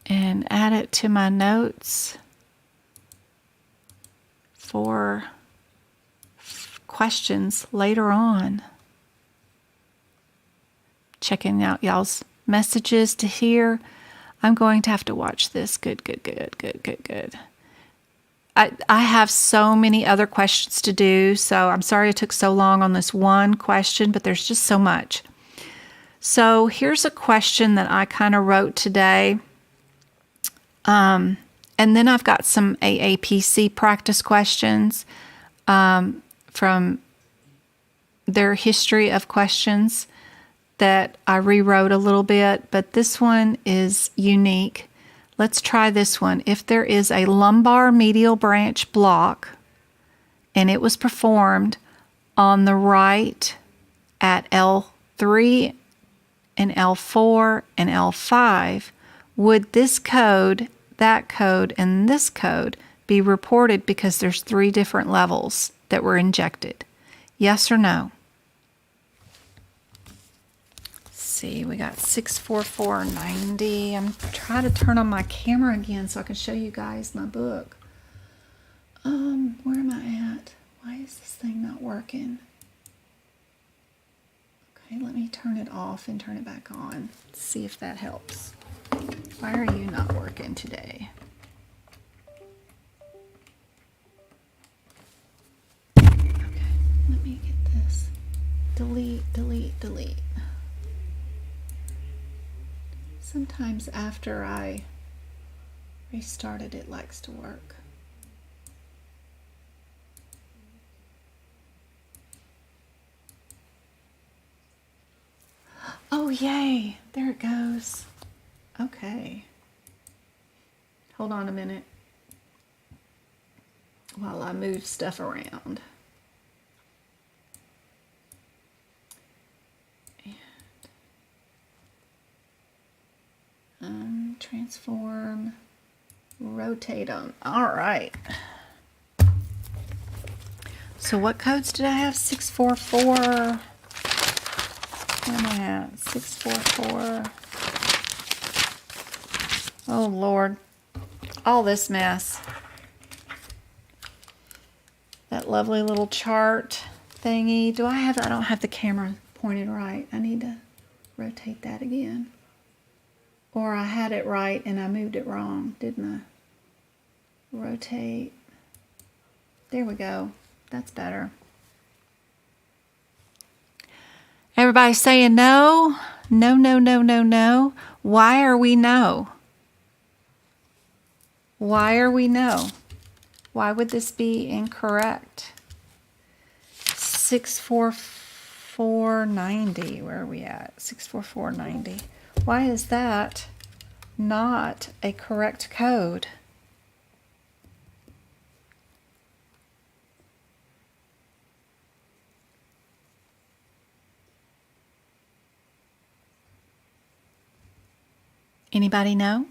and add it to my notes for questions later on. Checking out y'all's messages to hear. I'm going to have to watch this. Good. I have so many other questions to do, so I'm sorry it took so long on this one question, but there's just so much. So here's a question that I kind of wrote today. And then I've got some AAPC practice questions from their history of questions that I rewrote a little bit, but this one is unique. Let's try this one. If there is a lumbar medial branch block and it was performed on the right at L3 and L4 and L5, would this code, that code, and this code be reported because there's 3 different levels that were injected? Yes or no? Let's see, we got 64490. I'm trying to turn on my camera again so I can show you guys my book. Where am I at? Why is this thing not working? Okay, let me turn it off and turn it back on. Let's see if that helps. Why are you not working today? Okay, let me get this. Delete, delete, delete. Sometimes after I restart it, it likes to work. Oh, yay. There it goes. Okay. Hold on a minute while I move stuff around. And transform, rotate them. All right. So what codes did I have? 644. Where am I at? 644. Oh, Lord. All this mess. That lovely little chart thingy. I don't have the camera pointed right. I need to rotate that again. Or I had it right and I moved it wrong, didn't I? Rotate. There we go. That's better. Everybody saying no? No, no, no, no, no. Why are we no? Why are we no? Why would this be incorrect? 64490. Where are we at? 64490. Why is that not a correct code? Anybody know?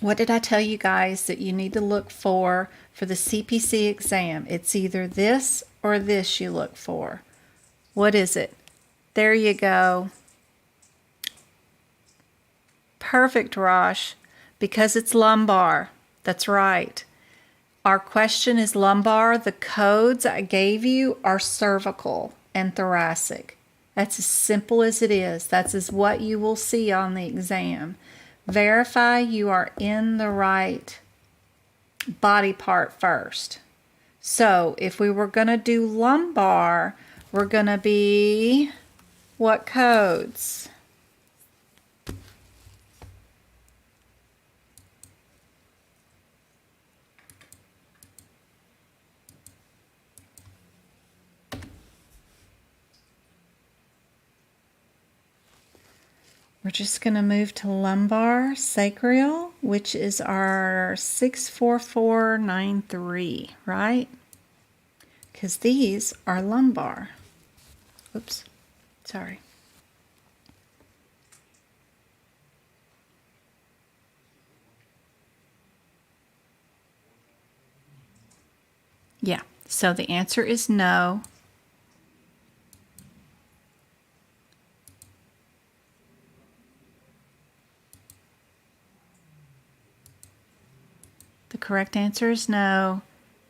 What did I tell you guys that you need to look for the CPC exam? It's either this or this you look for. What is it? There you go. Perfect, Rosh, because it's lumbar. That's right. Our question is lumbar. The codes I gave you are cervical and thoracic. That's as simple as it is. That's as what you will see on the exam. Verify you are in the right body part first. So if we were going to do lumbar, we're going to be what codes? We're just going to move to lumbar sacral, which is our 64493, right? Because these are lumbar. Oops, sorry. Yeah, so the answer is no. The correct answer is no,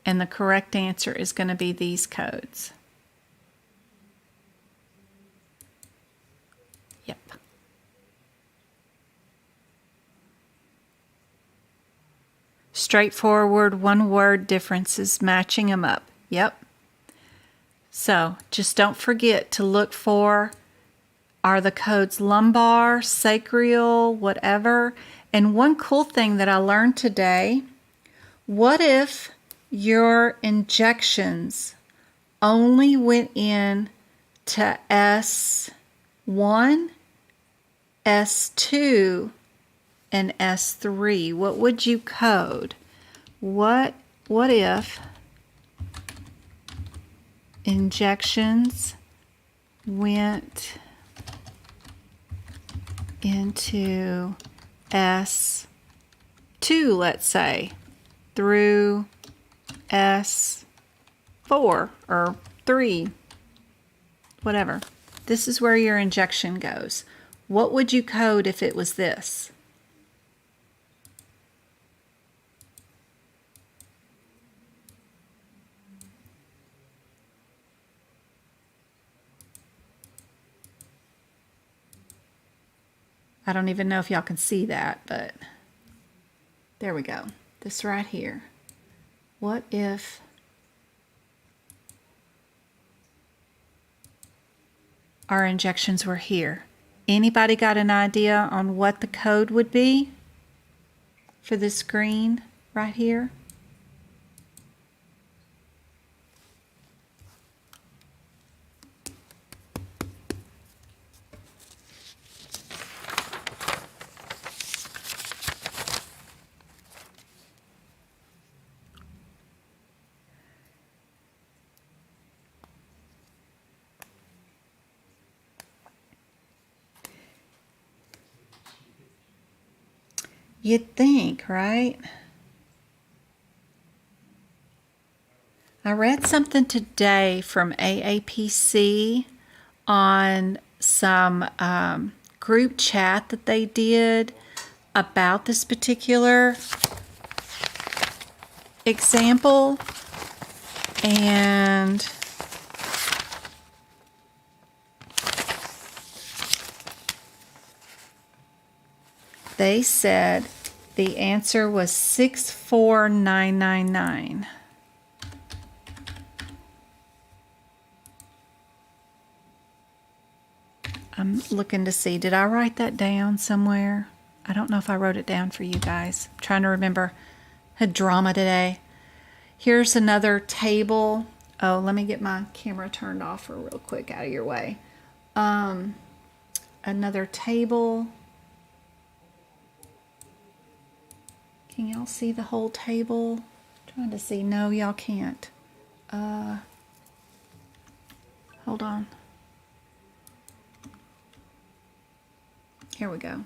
and the correct answer is going to be these codes. Yep. Straightforward, one-word differences, matching them up. Yep. So just don't forget to look for, are the codes lumbar, sacral, whatever. And one cool thing that I learned today, what if your injections only went in to S1, S2, and S3? What would you code? What if injections went into S2, let's say, through or 3, whatever. This is where your injection goes. What would you code if it was this? I don't even know if y'all can see that, but there we go. This right here. What if our injections were here? Anybody got an idea on what the code would be for this green right here? You'd think, right? I read something today from AAPC on some group chat that they did about this particular example, and they said the answer was 64999. I'm looking to see, did I write that down somewhere? I don't know if I wrote it down for you guys. I'm trying to remember. Had drama today. Here's another table. Oh, let me get my camera turned off for real quick out of your way. Another table. Can y'all see the whole table? Trying to see. No, y'all can't. Hold on. Here we go.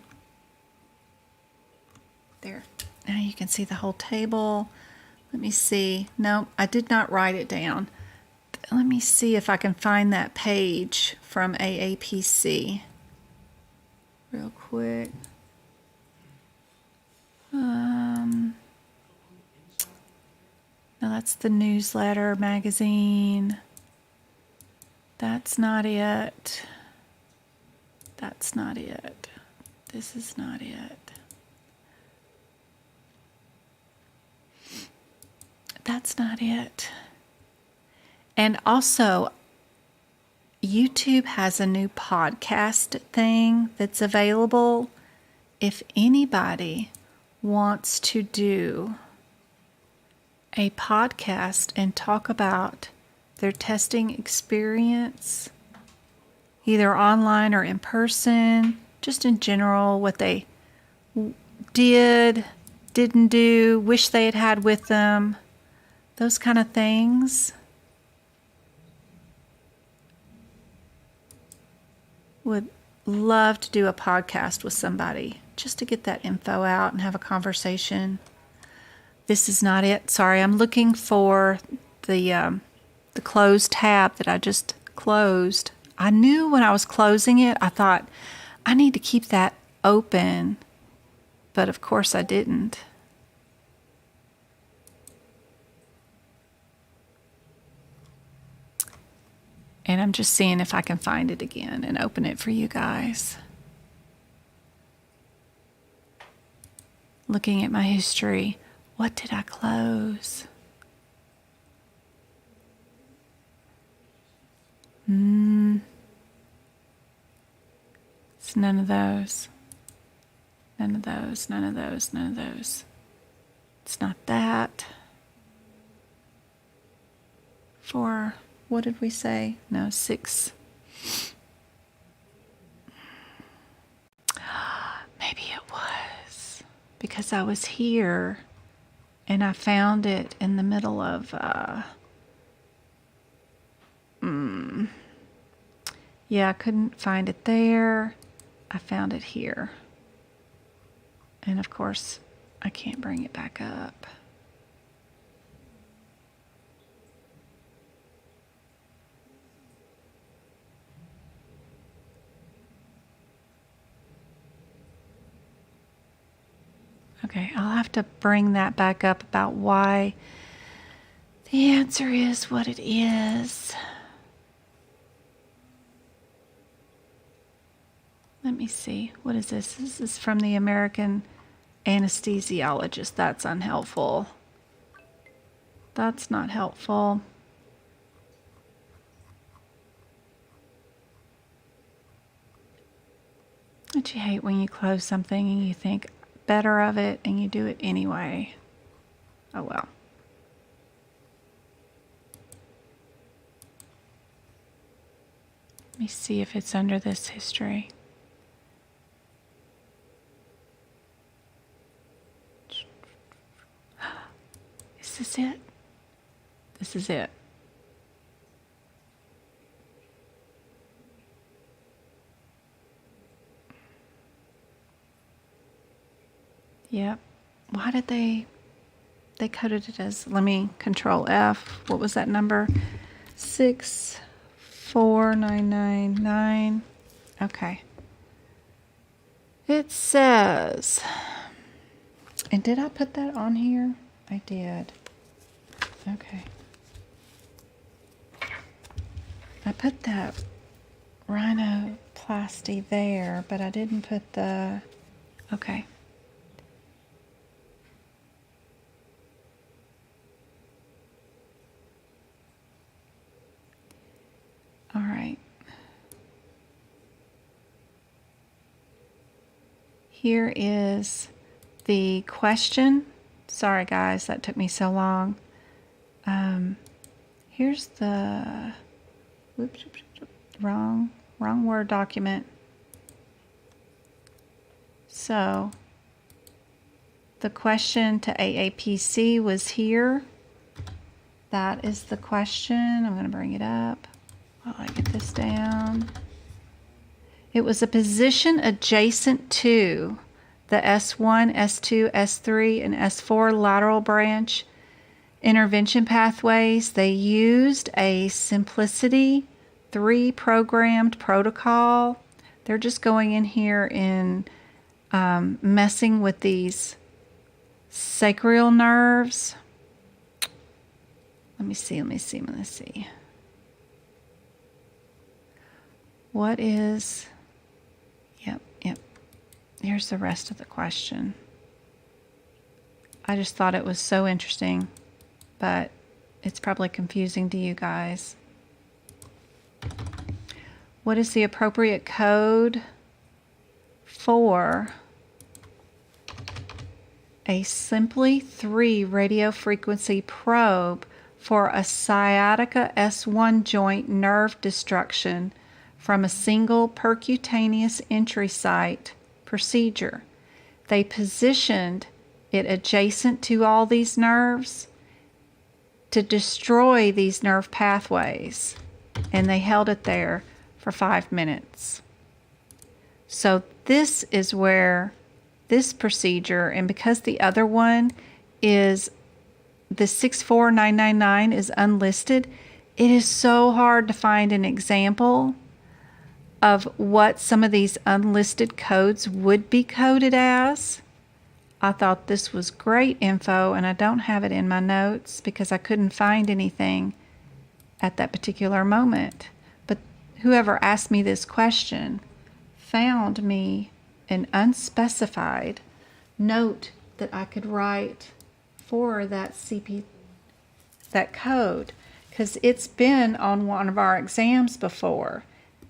There. Now you can see the whole table. Let me see. No, I did not write it down. Let me see if I can find that page from AAPC real quick. No, that's the newsletter magazine. That's not it. That's not it. This is not it. That's not it. And also, YouTube has a new podcast thing that's available. If anybody wants to do a podcast and talk about their testing experience, either online or in person, just in general, what they did, didn't do, wish they had had with them, those kind of things, would love to do a podcast with somebody just to get that info out and have a conversation. This is not it. Sorry, I'm looking for the closed tab that I just closed. I knew when I was closing it, I thought, I need to keep that open, but of course I didn't. And I'm just seeing if I can find it again and open it for you guys. Looking at my history. What did I close? It's none of those. None of those, none of those, none of those. It's not that. For, what did we say? No, 6. Maybe it was because I was here and I found it in the middle of, yeah, I couldn't find it there. I found it here. And of course, I can't bring it back up. Okay, I'll have to bring that back up about why the answer is what it is. Let me see. What is this? This is from the American Anesthesiologist. That's unhelpful. That's not helpful. Don't you hate when you close something and you think better of it and you do it anyway? Oh well. Let me see if it's under this history. Is this it? This is it. Yep. Why did they coded it as, let me control F. What was that number? 64999. Okay. It says, and did I put that on here? I did. Okay. I put that rhinoplasty there, but I didn't put the, okay. All right. Here is the question. Sorry guys, that took me so long. Here's the wrong Word document. So the question to AAPC was here. That is the question. I'm going to bring it up while I get this down. It was a position adjacent to the S1, S2, S3, and S4 lateral branch intervention pathways. They used a Simplicity 3 programmed protocol. They're just going in here and messing with these sacral nerves. Let me see. What is, yep. Here's the rest of the question. I just thought it was so interesting, but it's probably confusing to you guys. What is the appropriate code for a Simply 3 radio frequency probe for a sciatica S1 joint nerve destruction from a single percutaneous entry site procedure? They positioned it adjacent to all these nerves to destroy these nerve pathways, and they held it there for 5 minutes. So this is where this procedure, and because the other one is the 64999 is unlisted, it is so hard to find an example of what some of these unlisted codes would be coded as. I thought this was great info, and I don't have it in my notes because I couldn't find anything at that particular moment. But whoever asked me this question found me an unspecified note that I could write for that that code, because it's been on one of our exams before.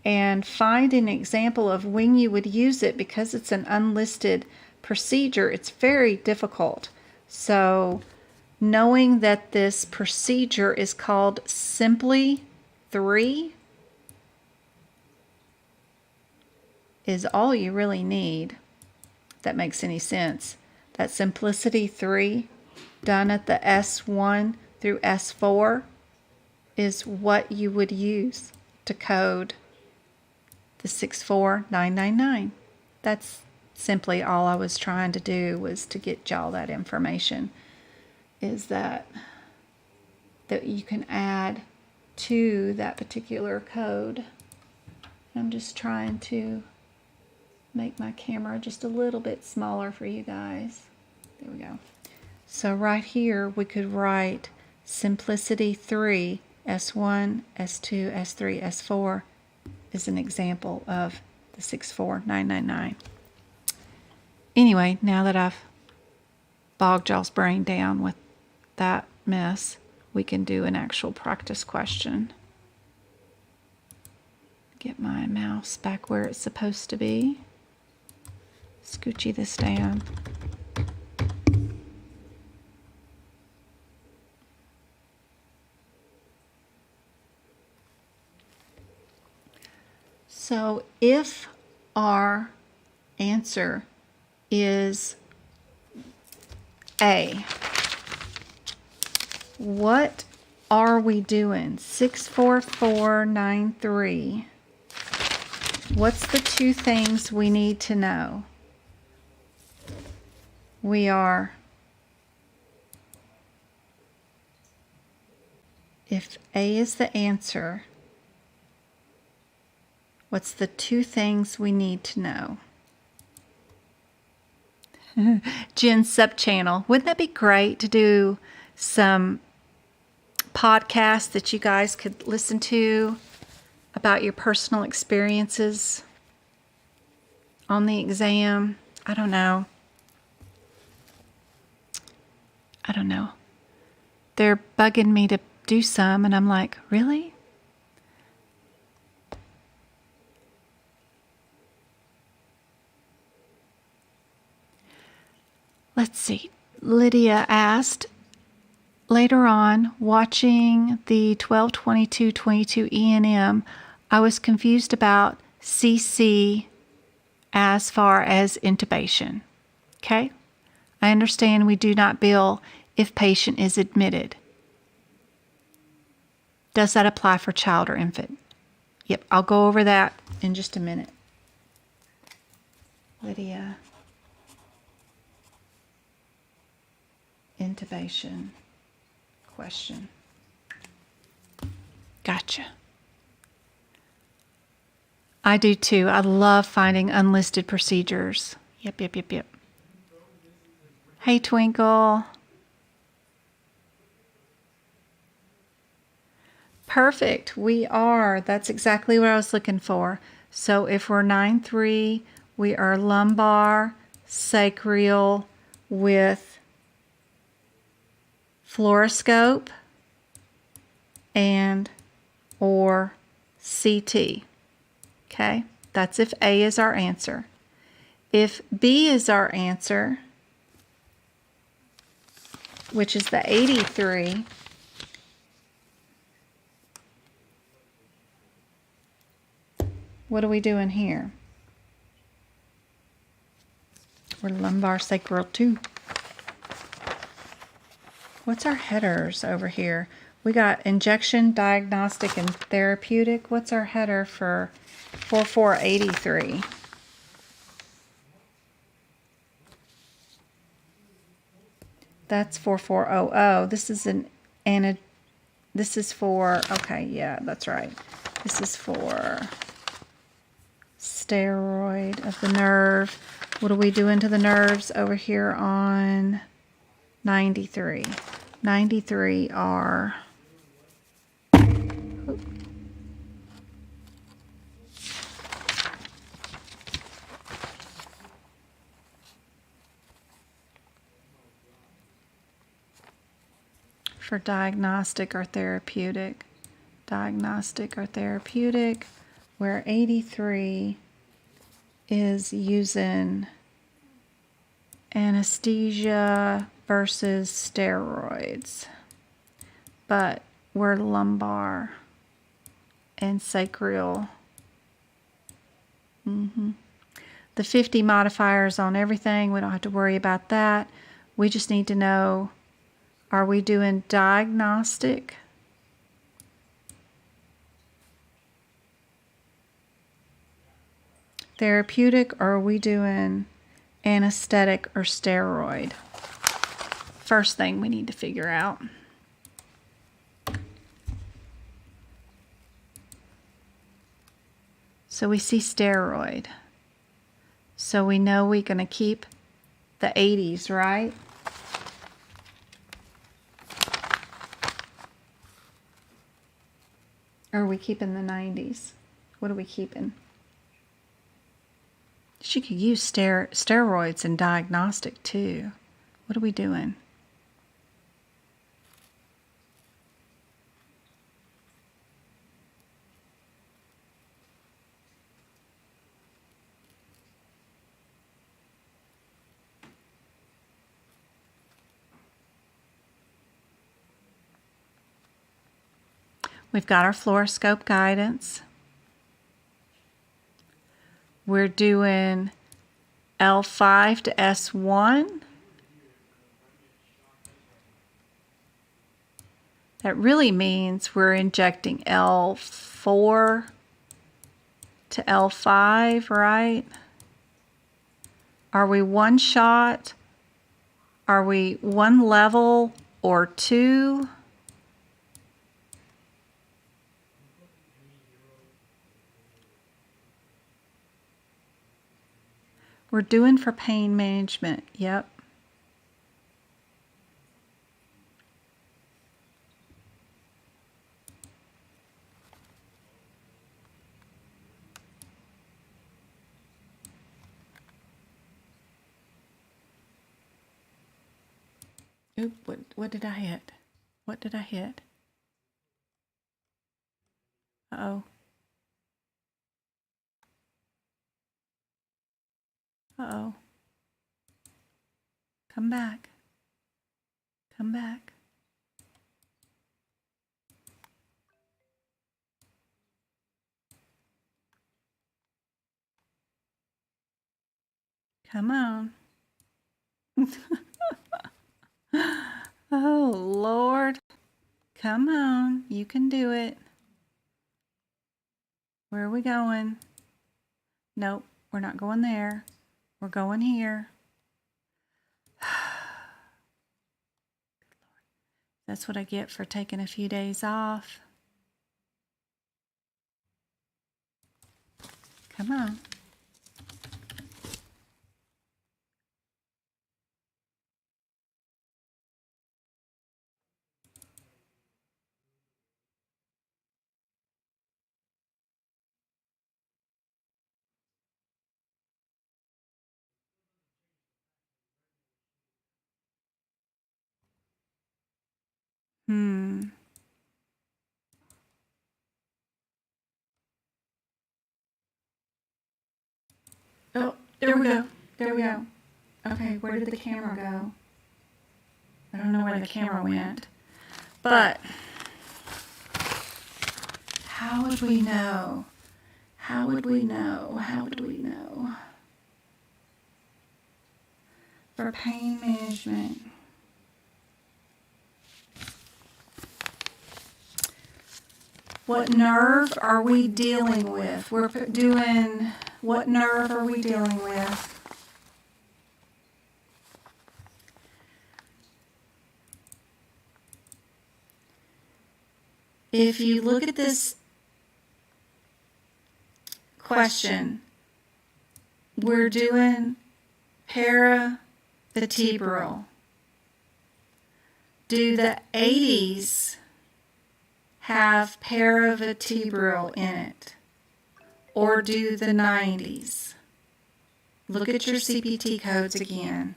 And find an example of when you would use it, because it's an unlisted procedure, it's very difficult. So knowing that this procedure is called Simply 3 is all you really need. If that makes any sense. That Simplicity 3 done at the S1 through S4 is what you would use to code the 64999. That's simply all I was trying to do, was to get y'all that information, is that you can add to that particular code. I'm just trying to make my camera just a little bit smaller for you guys. There we go. So right here we could write simplicity 3, S1, S2, S3, S4 is an example of the 64999. Anyway, now that I've bogged y'all's brain down with that mess, we can do an actual practice question. Get my mouse back where it's supposed to be. Scoochie this down. So if our answer is A, what are we doing? 64493. What's the two things we need to know? We are, if A is the answer, what's the two things we need to know? Jen's sub-channel. Wouldn't that be great to do some podcasts that you guys could listen to about your personal experiences on the exam? I don't know. They're bugging me to do some, and I'm like, really? Let's see. Lydia asked, later on, watching the 12-22-22 E&M, I was confused about CC as far as intubation. Okay? I understand we do not bill if patient is admitted. Does that apply for child or infant? Yep, I'll go over that in just a minute. Lydia. Intubation question. Gotcha. I do too. I love finding unlisted procedures. Yep. Hey, Twinkle. Perfect. We are. That's exactly what I was looking for. So if we're 9-3, we are lumbar, sacral with fluoroscope and or CT. Okay, that's if A is our answer. If B is our answer, which is the 83, what are we doing here? We're lumbar sacral 2. What's our headers over here? We got injection, diagnostic, and therapeutic. What's our header for 4483? That's 4400. This is this is for, okay, yeah, that's right. This is for steroid of the nerve. What are we doing to the nerves over here on 93? 93 are for diagnostic or therapeutic. Diagnostic or therapeutic, where 83 is using anesthesia versus steroids, but we're lumbar and sacral. The 50 modifiers on everything, we don't have to worry about that. We just need to know, are we doing diagnostic therapeutic, or are we doing anesthetic or steroid? First thing we need to figure out. So we see steroid. So we know we're going to keep the 80s, right? Or are we keeping the 90s? What are we keeping? She could use steroids in diagnostic too. What are we doing? We've got our fluoroscope guidance. We're doing L5 to S1. That really means we're injecting L4 to L5, right? Are we one shot? Are we one level or two? We're doing for pain management, yep. Oop, what did I hit? What did I hit? Uh-oh. Uh-oh. Come back. Come back. Come on. Oh, Lord. Come on. You can do it. Where are we going? Nope, we're not going there. We're going here. That's what I get for taking a few days off. Come on. Oh, there we go. There we go. Okay, where did the camera go? I don't know where the camera went. But how would we know? How would we know? How would we know? For pain management. What nerve are we dealing with? We're doing, what nerve are we dealing with? If you look at this question, we're doing paravertebral. Do the 80s have paravertebral in it? Or do the 90s? Look at your CPT codes again.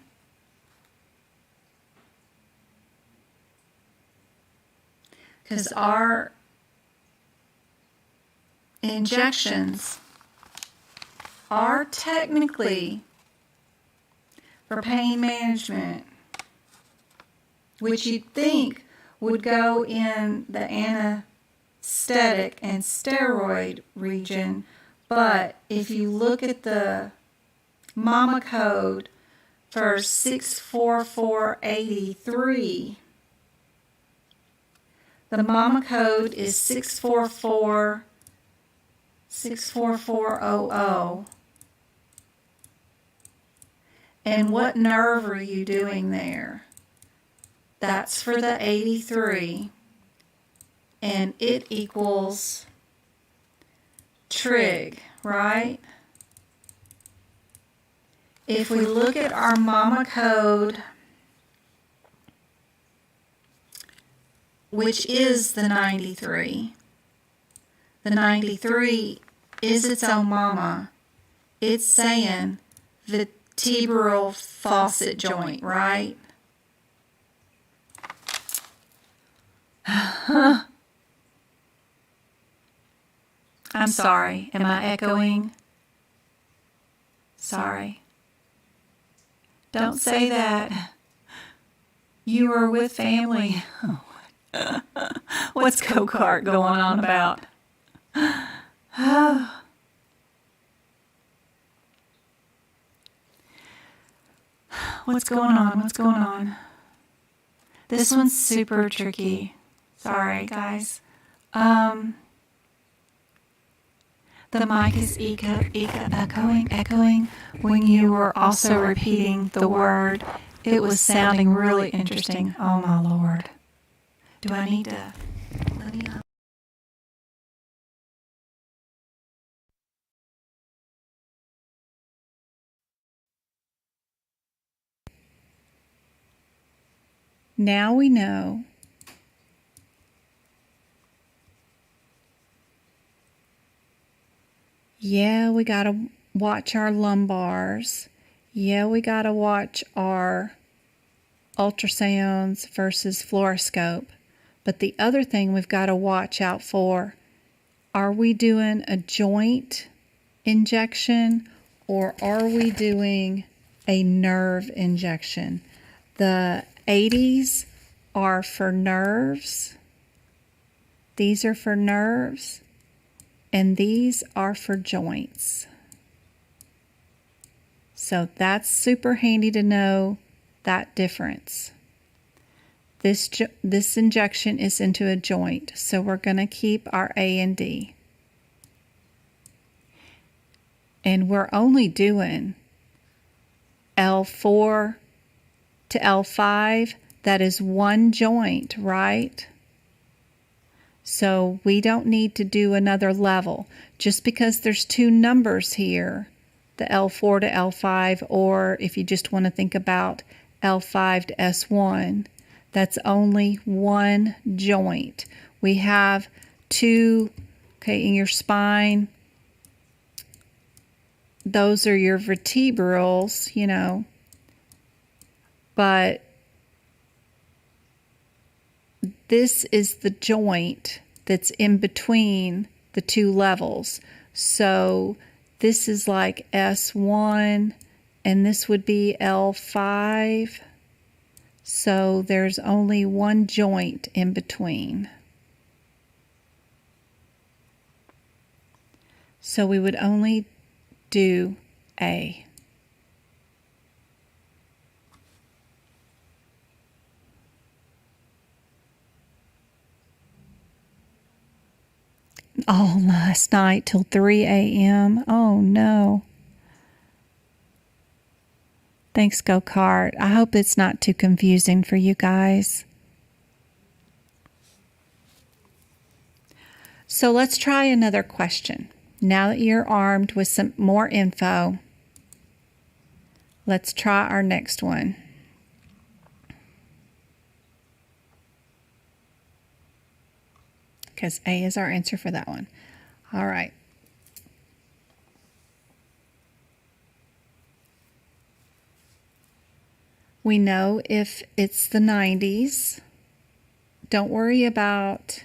Because our injections are technically for pain management, which you'd think would go in the anesthetic and steroid region, but if you look at the MAMA code for 64483, the MAMA code is 64400. And what nerve are you doing there? That's for the 83. And it equals trig, right? If we look at our MAMA code, which is the 93, The 93 is its own mama. It's saying vertebral faucet joint, right? I'm sorry. Am I echoing? Sorry. Don't say that. You are with family. What's go-kart going on about? What's going on? What's going on? This one's super tricky. Sorry, guys. The mic is echoing when you were also repeating the word. It was sounding really interesting. Oh, my Lord. Do I need to... Let me... Now we know. Yeah, we got to watch our lumbars. Yeah, we got to watch our ultrasounds versus fluoroscope. But the other thing we've got to watch out for, are we doing a joint injection or are we doing a nerve injection? The 80s are for nerves. These are for nerves. And these are for joints. So that's super handy to know that difference. This injection is into a joint, so we're going to keep our A and D. And we're only doing L4 to L5. That is one joint, right? So we don't need to do another level. Just because there's two numbers here, the L4 to L5, or if you just want to think about L5 to S1, that's only one joint. We have two, okay, in your spine. Those are your vertebrals, you know, but this is the joint that's in between the two levels. So this is like S1 and this would be L5. So there's only one joint in between. So we would only do A. All last night till 3 a.m. Oh no. Thanks, Go-Kart. I hope it's not too confusing for you guys. So let's try another question. Now that you're armed with some more info, let's try our next one. Because A is our answer for that one. All right. We know if it's the 90s. Don't worry about,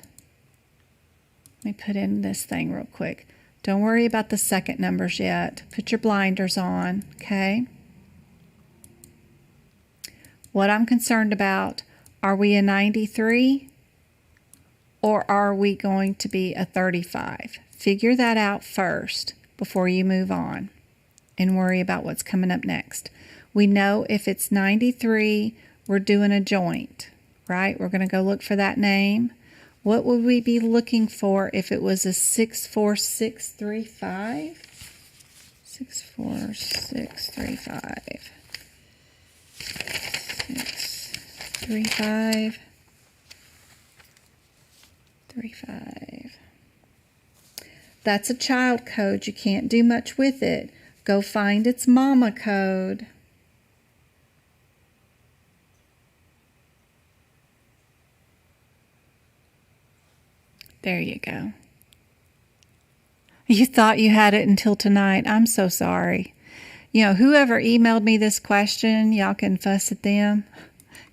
let me put in this thing real quick. Don't worry about the second numbers yet. Put your blinders on, okay? What I'm concerned about, are we a 93 or are we going to be a 35? Figure that out first before you move on and worry about what's coming up next. We know if it's 93, we're doing a joint, right? We're going to go look for that name. What would we be looking for if it was a 64635? 64635. 635. 35. That's a child code. You can't do much with it. Go find its mama code. There you go. You thought you had it until tonight. I'm so sorry. Whoever emailed me this question, y'all can fuss at them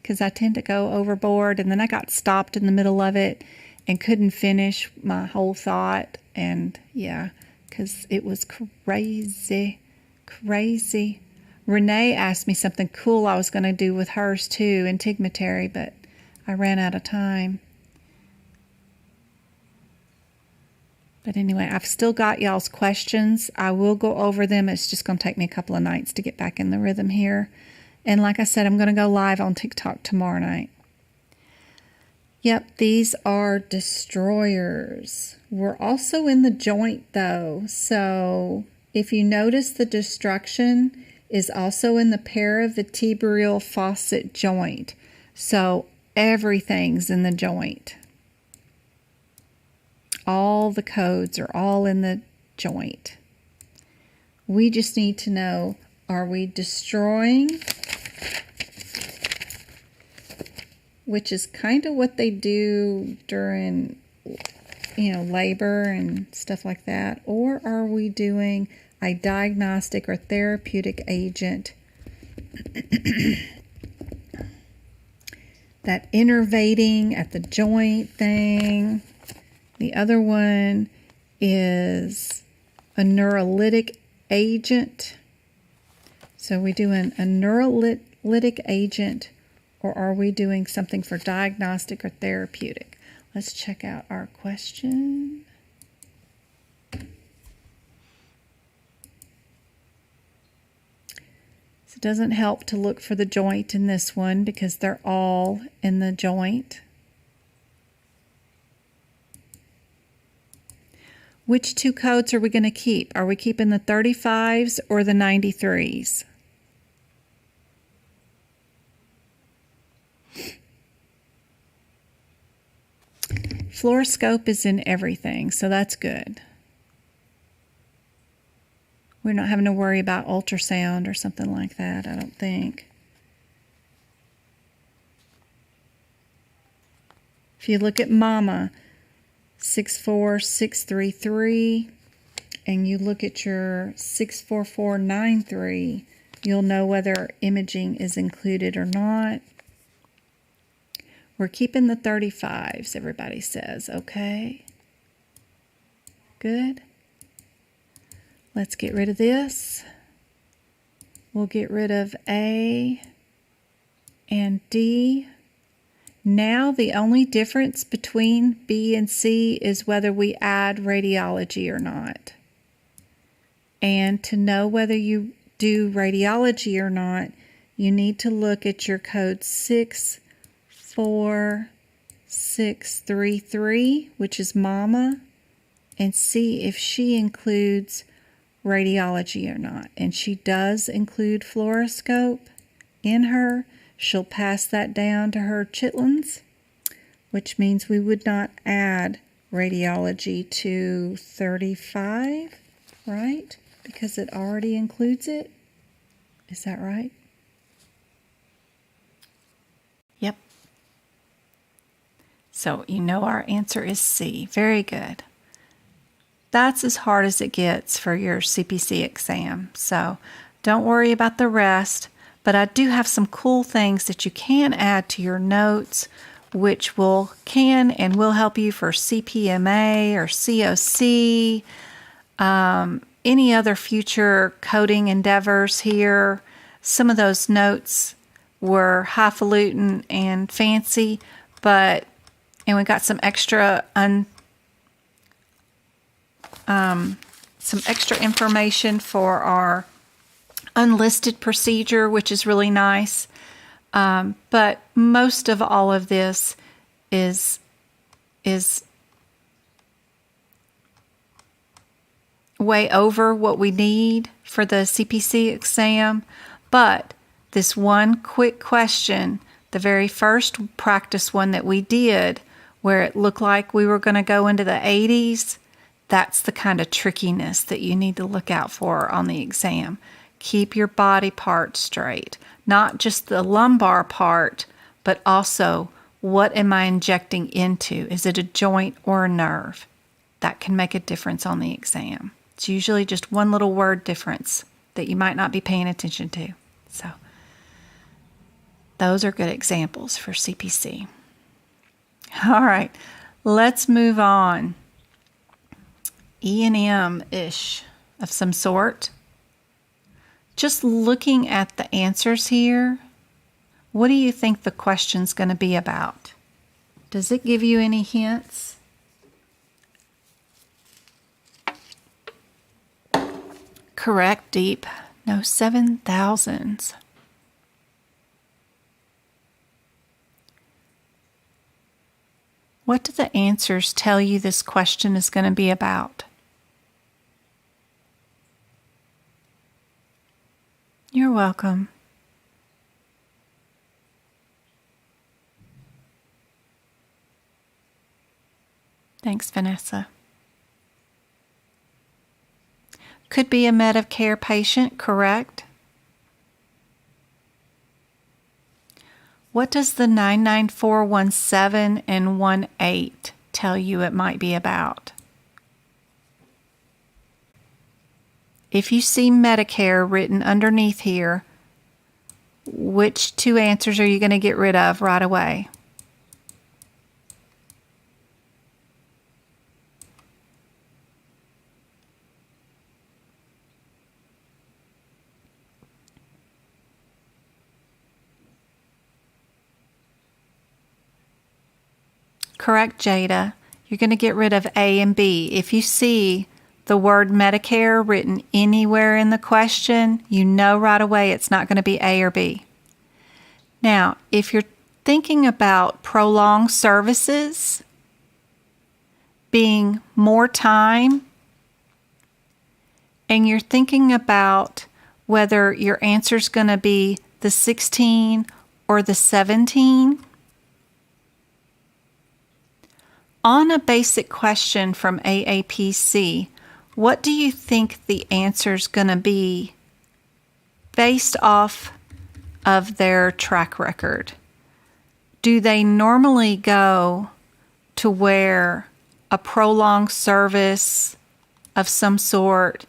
because I tend to go overboard, and then I got stopped in the middle of it and couldn't finish my whole thought. And yeah, because it was crazy. Renee asked me something cool I was going to do with hers too, integumentary, but I ran out of time. But anyway, I've still got y'all's questions. I will go over them. It's just going to take me a couple of nights to get back in the rhythm here. And like I said, I'm going to go live on TikTok tomorrow night. Yep, these are destroyers. We're also in the joint though. So if you notice, the destruction is also in the paravertebral faucet joint. So everything's in the joint. All the codes are all in the joint. We just need to know, are we destroying? Which is kind of what they do during, labor and stuff like that. Or are we doing a diagnostic or therapeutic agent that innervating at the joint thing? The other one is a neurolytic agent. So are we doing a neurolytic agent, or are we doing something for diagnostic or therapeutic? Let's check out our question. So it doesn't help to look for the joint in this one because they're all in the joint. Which two codes are we going to keep? Are we keeping the 35s or the 93s? Fluoroscope is in everything, so that's good. We're not having to worry about ultrasound or something like that, I don't think. If you look at Mama, 64633, and you look at your 64493, you'll know whether imaging is included or not. We're keeping the 35s, everybody says, okay? Good. Let's get rid of this. We'll get rid of A and D. Now the only difference between B and C is whether we add radiology or not. And to know whether you do radiology or not, you need to look at your code 64633, which is Mama, and see if she includes radiology or not. And she does include fluoroscope in her. She'll pass that down to her chitlins, which means we would not add radiology to 35, right? Because it already includes it. Is that right? Yep. So our answer is C. Very good. That's as hard as it gets for your CPC exam. So don't worry about the rest. But I do have some cool things that you can add to your notes, which can and will help you for CPMA or COC, any other future coding endeavors here. Some of those notes were highfalutin and fancy, and we got some extra information for our unlisted procedure, which is really nice. But most of all of this is way over what we need for the CPC exam. But this one quick question, the very first practice one that we did, where it looked like we were going to go into the 80s, that's the kind of trickiness that you need to look out for on the exam. Keep your body part straight, not just the lumbar part, but also what am I injecting into? Is it a joint or a nerve? that can make a difference on the exam. It's usually just one little word difference that you might not be paying attention to. So those are good examples for CPC. All right, let's move on. E&M-ish of some sort. Just looking at the answers here, what do you think the question's going to be about? Does it give you any hints? Correct, Deep. No 7,000s. What do the answers tell you this question is going to be about? You're welcome. Thanks, Vanessa. Could be a Medicare patient, correct? What does the 99417 and 18 tell you it might be about? If you see Medicare written underneath here, which two answers are you going to get rid of right away? Correct, Jada. You're going to get rid of A and B. If you see the word Medicare written anywhere in the question, you know right away it's not going to be A or B. Now, if you're thinking about prolonged services being more time, and you're thinking about whether your answer's going to be the 16 or the 17, on a basic question from AAPC, what do you think the answer's going to be based off of their track record? Do they normally go to where a prolonged service of some sort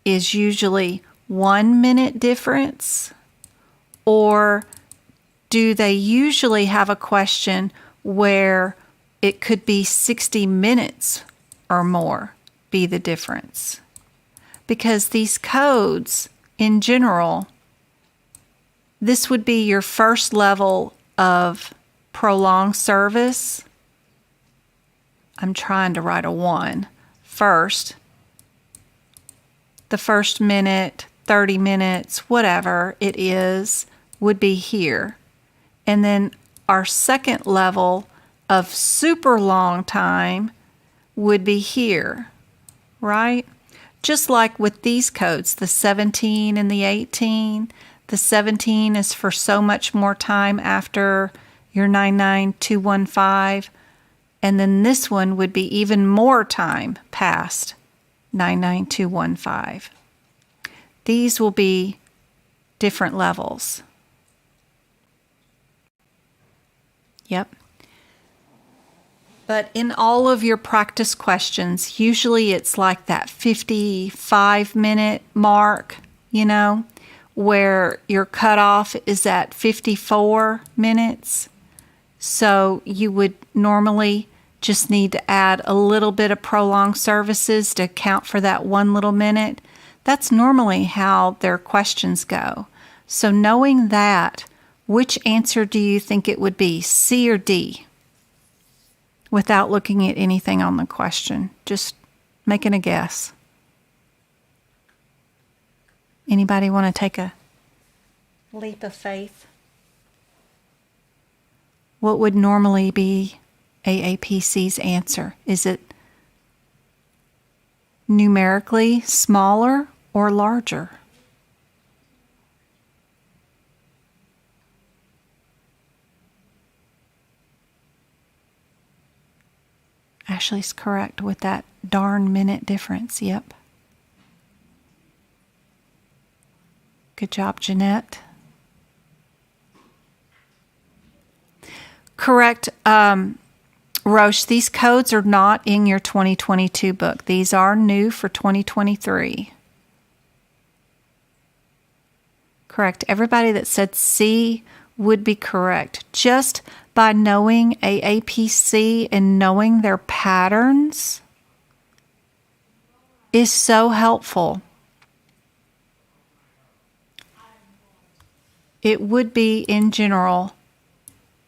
is usually 1 minute difference? Or do they usually have a question where it could be 60 minutes or more be the difference? Because these codes, in general, this would be your first level of prolonged service. I'm trying to write a 1 first. The first minute, 30 minutes, whatever it is, would be here. And then our second level of super long time would be here, right? Just like with these codes, the 17 and the 18, the 17 is for so much more time after your 99215, and then this one would be even more time past 99215. These will be different levels. Yep. But in all of your practice questions, usually it's like that 55-minute mark, where your cutoff is at 54 minutes. So you would normally just need to add a little bit of prolonged services to account for that 1 little minute. That's normally how their questions go. So knowing that, which answer do you think it would be, C or D? Without looking at anything on the question, just making a guess. Anybody want to take a leap of faith? What would normally be AAPC's answer? Is it numerically smaller or larger? Ashley's correct with that darn minute difference. Yep. Good job, Jeanette. Correct. Roche, these codes are not in your 2022 book. These are new for 2023. Correct. Everybody that said C would be correct. Just by knowing AAPC and knowing their patterns is so helpful. It would be, in general,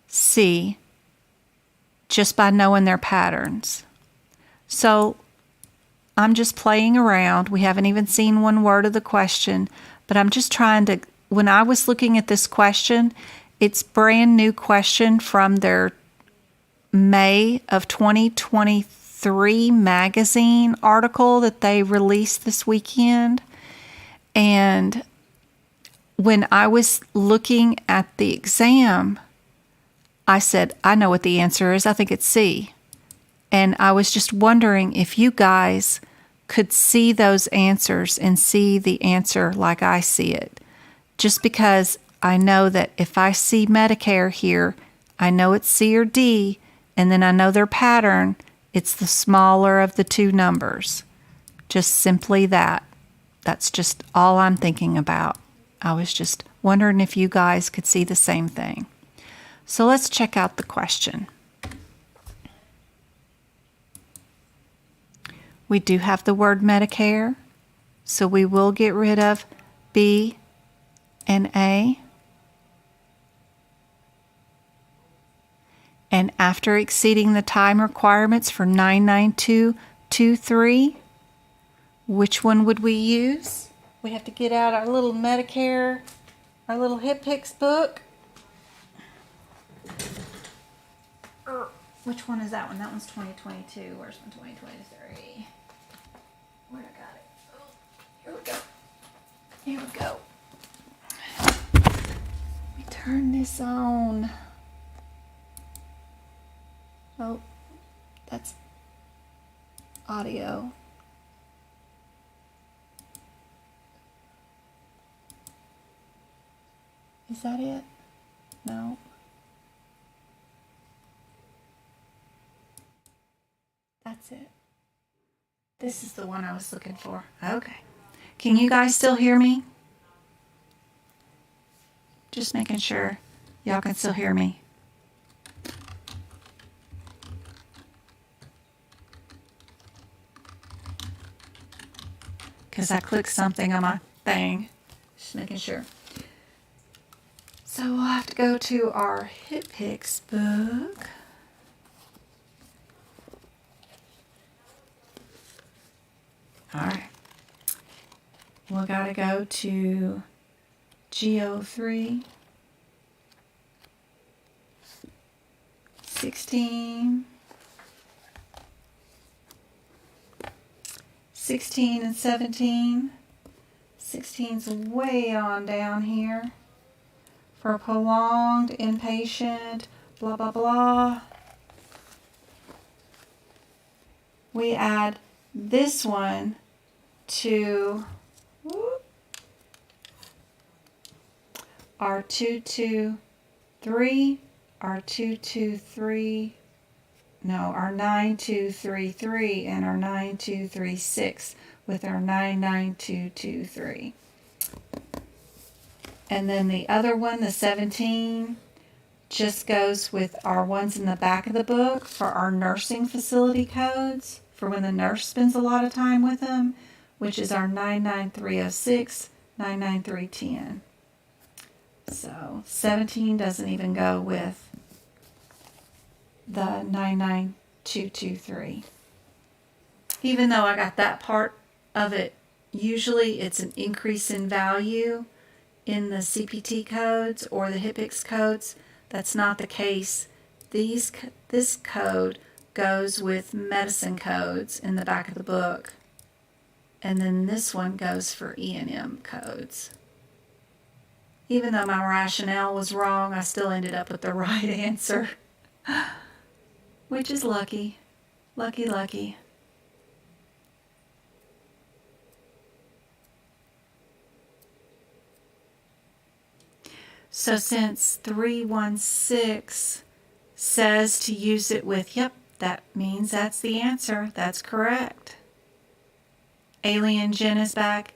C, just by knowing their patterns. So I'm just playing around. We haven't even seen one word of the question, but I'm just trying to, when I was looking at this question, it's brand new question from their May of 2023 magazine article that they released this weekend. And when I was looking at the exam, I said, I know what the answer is. I think it's C. And I was just wondering if you guys could see those answers and see the answer like I see it. Just because I know that if I see Medicare here, I know it's C or D, and then I know their pattern, it's the smaller of the two numbers. Just simply that. That's just all I'm thinking about. I was just wondering if you guys could see the same thing. So let's check out the question. We do have the word Medicare, so we will get rid of B and A. And after exceeding the time requirements for 99223, which one would we use? We have to get out our little Medicare, our little HipPix book. Which one is that one? That one's 2022. Where's my 2023? Where I got it? Oh, here we go. Here we go. Let me turn this on. Oh, that's audio. Is that it? No. That's it. This is the one I was looking for. Okay. Can you guys still hear me? Just making sure y'all can still hear me. Because I clicked something on my thing. Just making sure. So we'll have to go to our HipPix book. All right. We'll gotta go to GO3, 16, 16 and 17. 16's way on down here. For prolonged inpatient, blah, blah, blah. We add this one to our 223, our 223, no, our 9233 and our 9236 with our 99223. And then the other one, the 17, just goes with our ones in the back of the book for our nursing facility codes, for when the nurse spends a lot of time with them, which is our 99306, 99310. So 17 doesn't even go with the 99223. Even though I got that part of it, usually it's an increase in value in the CPT codes or the HipPix codes. That's not the case. This code goes with medicine codes in the back of the book. And then this one goes for E&M codes. Even though my rationale was wrong, I still ended up with the right answer. Which is lucky. Lucky, lucky. So since 316 says to use it with, yep, That means that's the answer. That's correct. Alien Jen is back.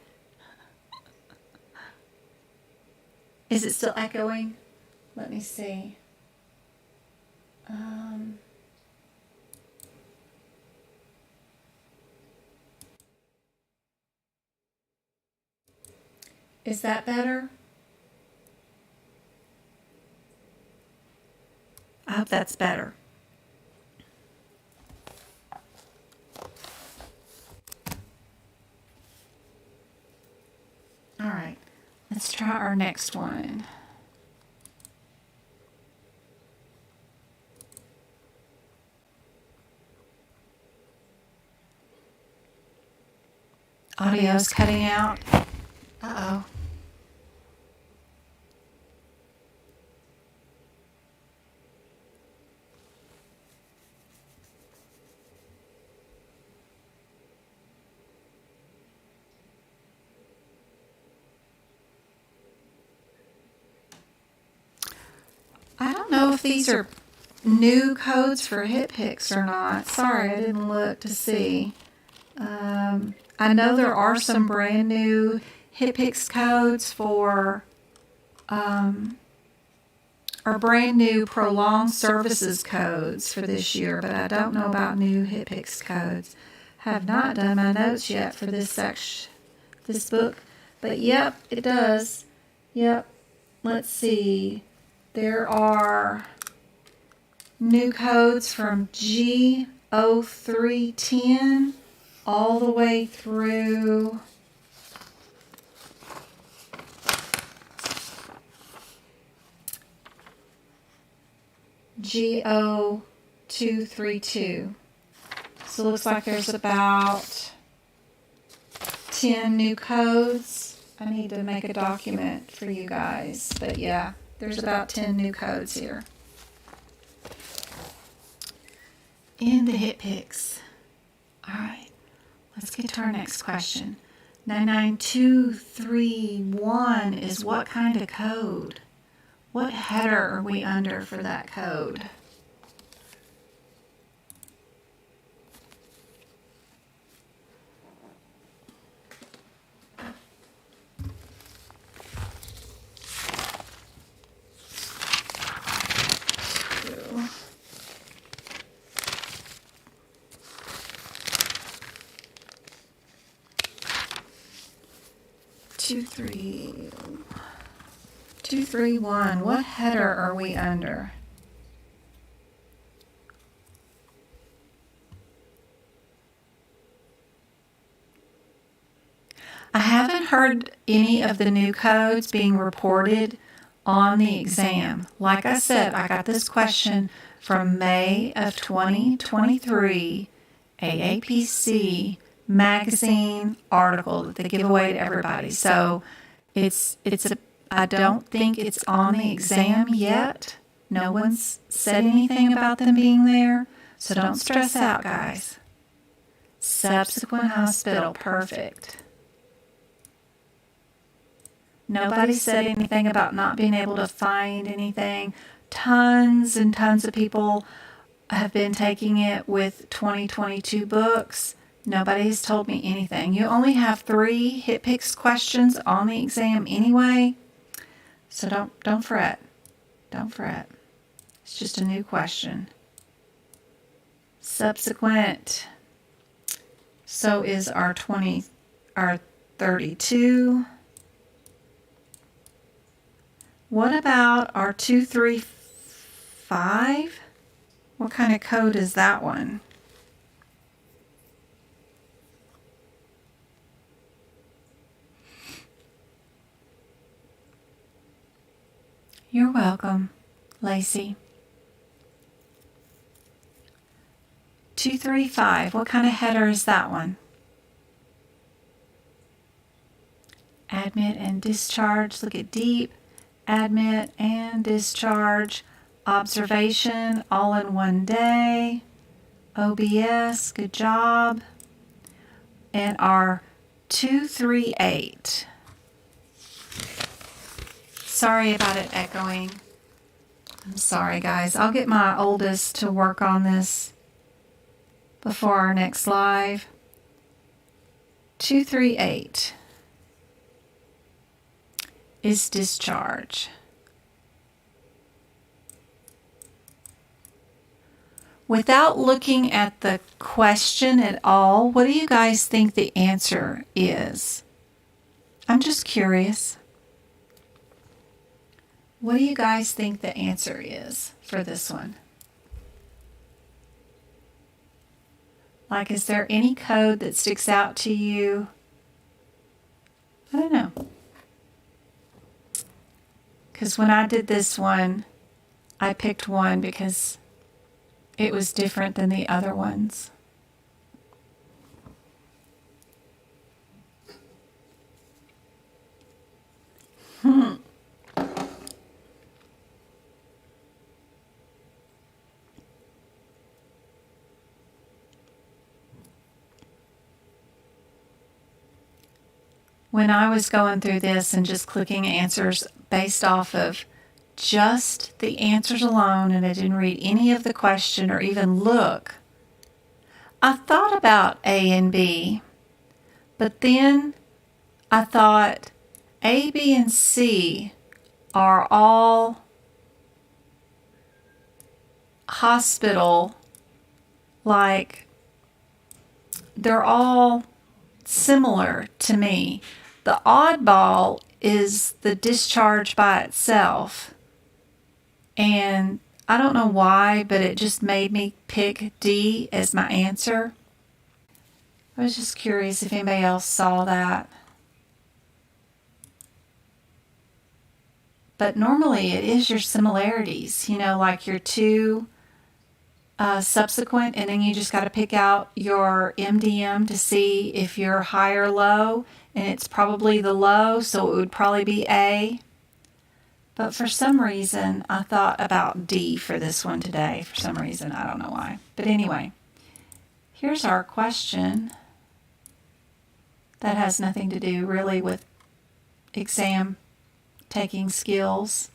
Is it still echoing? Let me see. Is that better? I hope that's better. All right, let's try our next one. Audio's cutting out. Uh-oh. I don't know if these are new codes for HitPix or not. Sorry, I didn't look to see. I know there are some brand new HitPix codes for, or brand new prolonged services codes for this year, but I don't know about new HitPix codes. Have not done my notes yet for this section, this book, but yep, it does. Yep. Let's see. There are new codes from G0310 all the way through G0232. So it looks like there's about 10 new codes. I need to make a document for you guys, but yeah, there's about 10 new codes here in the HitPix. All right, let's get to our next question. 99231 is what kind of code? What header are we under for that code? Two, 231. What header are we under? I haven't heard any of the new codes being reported on the exam. Like I said, I got this question from May of 2023 AAPC magazine article that they give away to everybody. So I don't think it's on the exam yet. No one's said anything about them being there. So don't stress out, guys. Subsequent hospital, perfect. Nobody said anything about not being able to find anything. Tons and tons of people have been taking it with 2022 books. Nobody's told me anything. You only have 3 HitPix questions on the exam anyway. So don't fret. Don't fret. It's just a new question. Subsequent. So is our 32. What about our 235? What kind of code is that one? You're welcome, Lacey. 235, what kind of header is that one? Admit and discharge, look at deep. Admit and discharge. Observation, all in one day. OBS, good job. And our 238. Sorry about it echoing. I'm sorry, guys. I'll get my oldest to work on this before our next live. 238 is discharge. Without looking at the question at all, what do you guys think the answer is? I'm just curious. What do you guys think the answer is for this one? Like, is there any code that sticks out to you? I don't know. Because when I did this one, I picked one because it was different than the other ones. When I was going through this and just clicking answers based off of just the answers alone, and I didn't read any of the question or even look, I thought about A and B, but then I thought A, B, and C are all hospital, like they're all similar to me. The oddball is the discharge by itself. And I don't know why, but it just made me pick D as my answer. I was just curious if anybody else saw that. But normally it is your similarities, you know, like your two subsequent, and then you just got to pick out your MDM to see if you're high or low, and it's probably the low, so it would probably be A. But for some reason, I thought about D for this one today. For some reason, I don't know why. But anyway, here's our question that has nothing to do really with exam taking skills.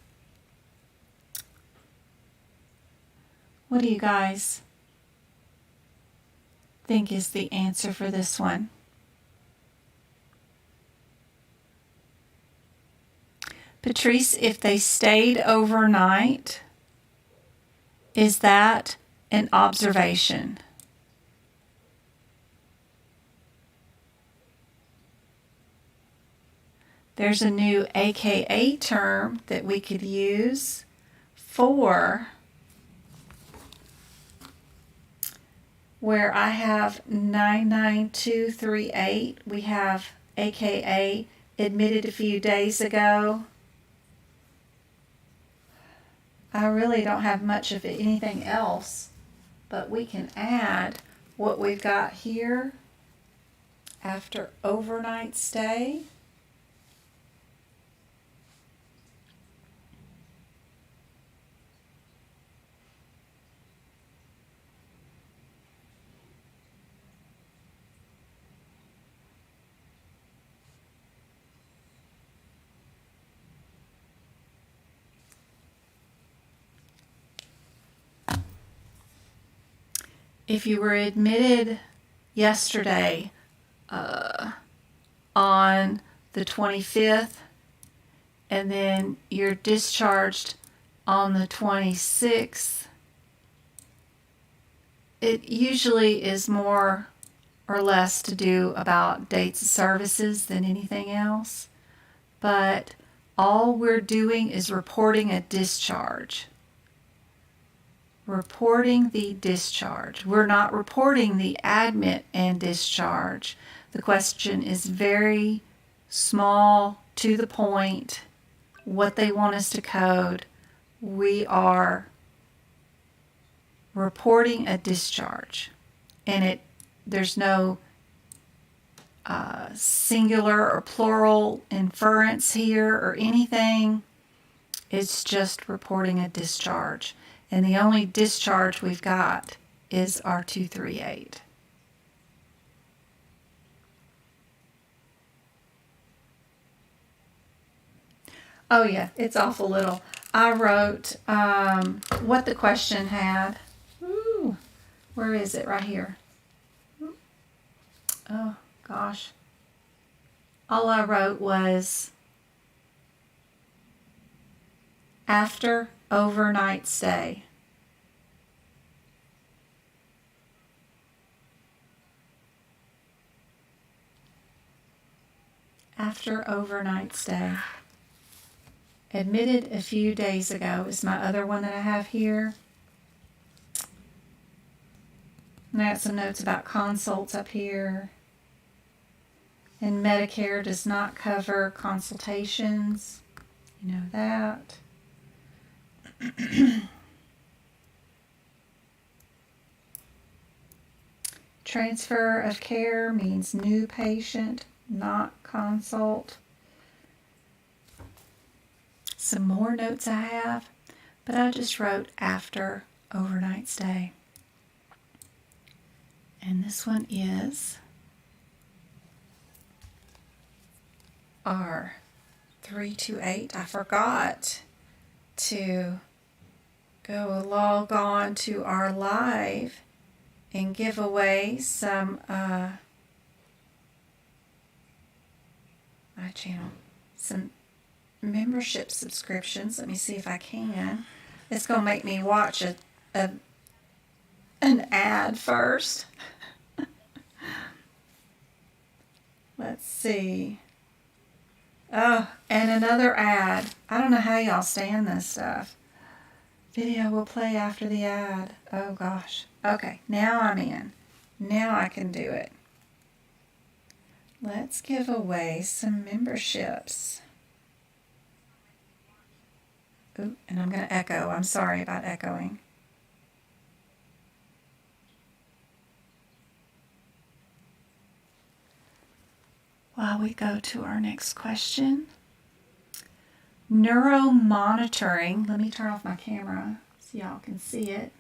What do you guys think is the answer for this one? Patrice, if they stayed overnight, is that an observation? There's a new AKA term that we could use for where I have 99238. We have AKA admitted a few days ago. I really don't have much of anything else, but we can add what we've got here after overnight stay. If you were admitted yesterday on the 25th, and then you're discharged on the 26th, it usually is more or less to do about dates of services than anything else. But all we're doing is reporting a discharge. Reporting the discharge. We're not reporting the admit and discharge. The question is very small, to the point, what they want us to code. We are reporting a discharge, and there's no singular or plural inference here or anything. It's just reporting a discharge. And the only discharge we've got is our 238. Oh yeah, it's awful little. I wrote what the question had. Ooh, where is it? Right here. Oh, gosh. All I wrote was after overnight stay. After overnight stay. Admitted a few days ago is my other one that I have here. And I got some notes about consults up here. And Medicare does not cover consultations. You know that. Transfer of care means new patient, not consult. Some more notes I have, but I just wrote after overnight stay. And this one is R328. I forgot to go log on to our live and give away some my channel, some membership subscriptions. Let me see if I can. It's going to make me watch an ad first. Let's see. Oh, and another ad. I don't know how y'all stand this stuff. Video will play after the ad. Oh gosh. Okay, now I'm in. Now I can do it. Let's give away some memberships. Ooh, and I'm going to echo. I'm sorry about echoing. While we go to our next question. Neuromonitoring. Let me turn off my camera so y'all can see it.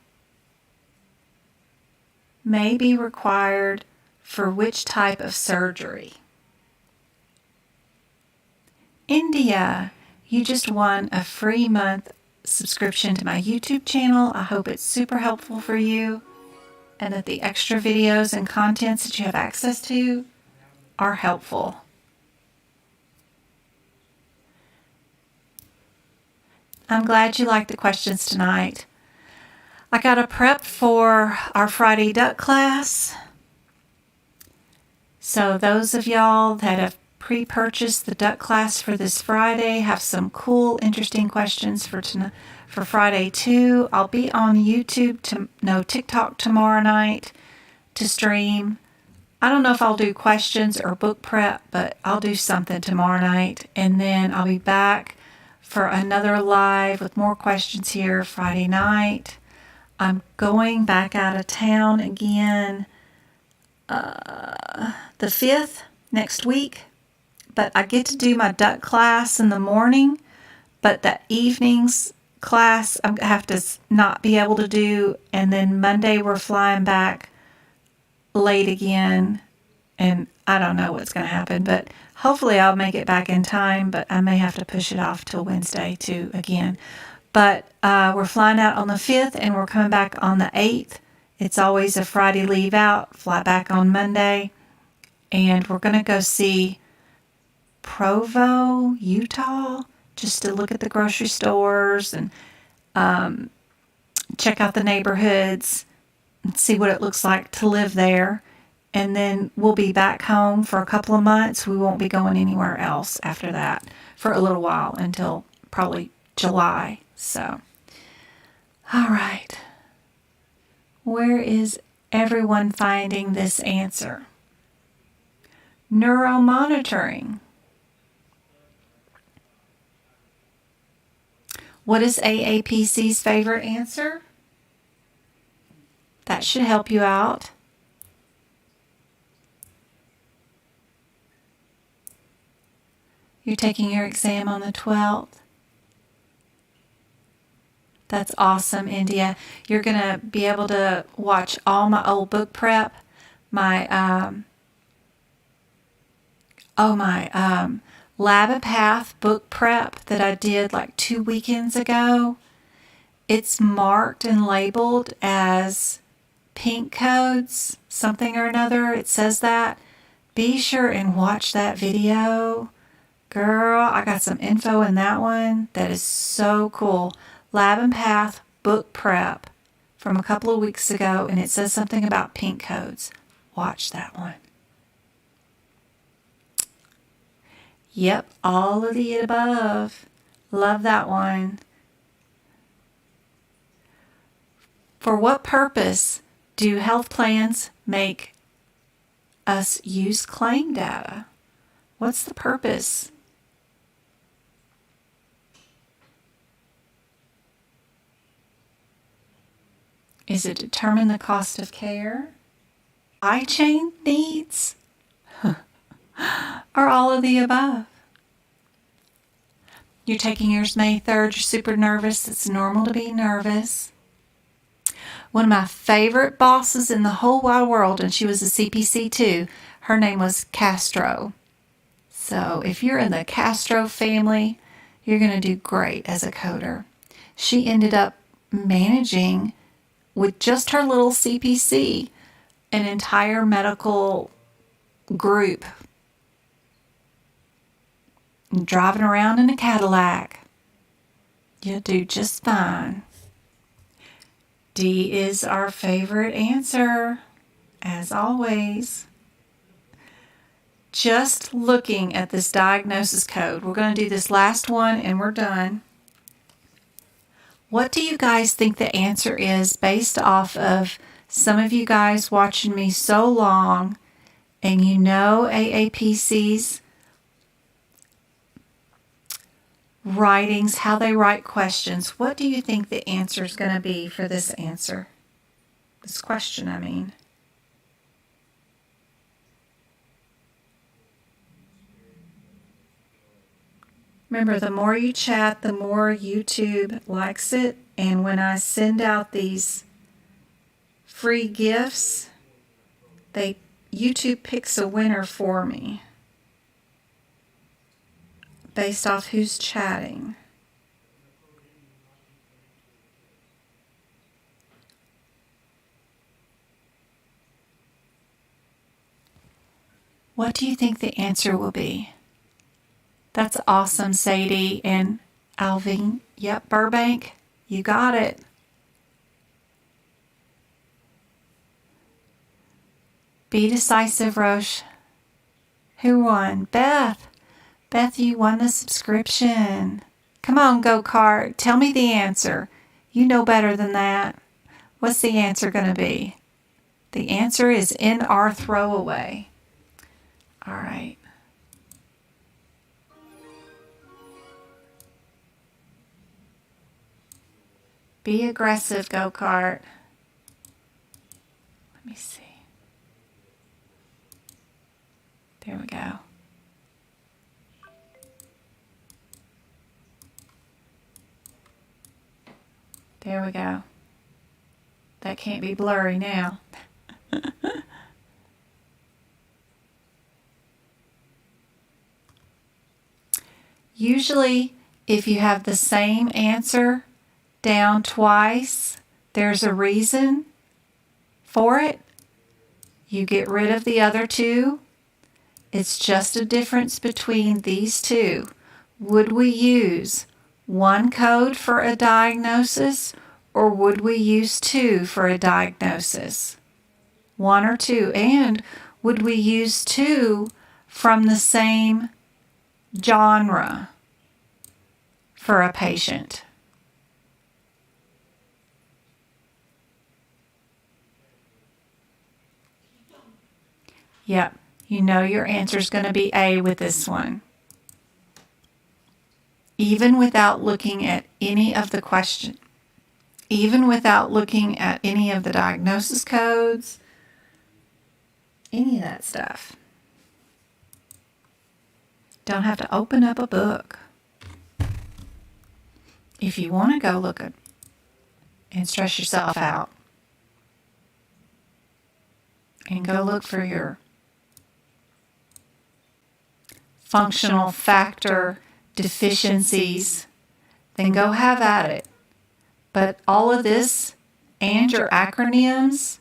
May be required for which type of surgery? India, you just won a free month subscription to my YouTube channel. I hope it's super helpful for you and that the extra videos and contents that you have access to are helpful. I'm glad you liked the questions tonight. I got a prep for our Friday duck class. So those of y'all that have pre-purchased the duck class for this Friday have some cool, interesting questions for Friday too. I'll be on YouTube, TikTok tomorrow night to stream. I don't know if I'll do questions or book prep, but I'll do something tomorrow night. And then I'll be back for another live with more questions here Friday night. I'm going back out of town again the 5th next week. But I get to do my duck class in the morning. But that evening's class I have to not be able to do. And then Monday we're flying back late again, and I don't know what's going to happen, but hopefully I'll make it back in time, but I may have to push it off till Wednesday too again. But we're flying out on the 5th and we're coming back on the 8th. It's always a Friday leave out, fly back on Monday, and we're going to go see Provo, Utah, just to look at the grocery stores and check out the neighborhoods and see what it looks like to live there. And then we'll be back home for a couple of months. We won't be going anywhere else after that for a little while until probably July. So, all right. Where is everyone finding this answer? Neuromonitoring. What is AAPC's favorite answer? That should help you out. You're taking your exam on the 12th. That's awesome, India. You're going to be able to watch all my old book prep, my Labopath book prep that I did like 2 weekends ago. It's marked and labeled as pink codes, something or another. It says that. be sure and watch that video. Girl, I got some info in that one that is so cool. Lab and Path book prep from a couple of weeks ago, and it says something about pink codes. Watch that one. Yep, all of the above. Love that one. For what purpose do health plans make us use claim data? What's the purpose? Is it determine the cost of care? Supply chain needs? Or all of the above? You're taking yours May 3rd, you're super nervous. It's normal to be nervous. One of my favorite bosses in the whole wide world, and she was a CPC too, her name was Castro. So if you're in the Castro family, you're going to do great as a coder. She ended up managing, with just her little CPC, an entire medical group. Driving around in a Cadillac. You'll do just fine. D is our favorite answer, as always. Just looking at this diagnosis code, we're going to do this last one and we're done. What do you guys think the answer is based off of some of you guys watching me so long, and you know AAPC's writings, how they write questions? What do you think the answer is going to be for this answer? This question, I mean. Remember, the more you chat, the more YouTube likes it. And when I send out these free gifts, YouTube picks a winner for me based off who's chatting. What do you think the answer will be? That's awesome, Sadie and Alvin. Yep, Burbank, you got it. Be decisive, Roche. Who won? Beth. Beth, you won the subscription. Come on, go-kart. Tell me the answer. You know better than that. What's the answer going to be? The answer is in our throwaway. All right. Be aggressive, go-kart. Let me see. There we go. There we go. That can't be blurry now. Usually, if you have the same answer down twice, there's a reason for it. You get rid of the other two. It's just a difference between these two. Would we use one code for a diagnosis, or would we use two for a diagnosis? One or two. And would we use two from the same genre for a patient? Yep, you know your answer is going to be A with this one. Even without looking at any of the question, even without looking at any of the diagnosis codes, any of that stuff. Don't have to open up a book. If you want to go look at and stress yourself out and go look for your functional factor deficiencies, then go have at it. But all of this and your acronyms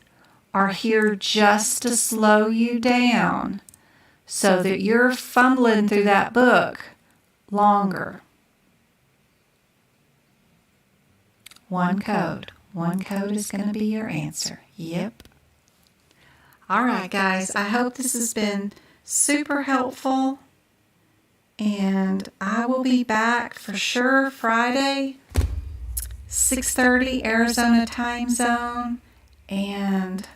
are here just to slow you down so that you're fumbling through that book longer. One code. One code is going to be your answer. Yep. All right, guys. I hope this has been super helpful. And I will be back for sure Friday, 6:30 Arizona time zone. And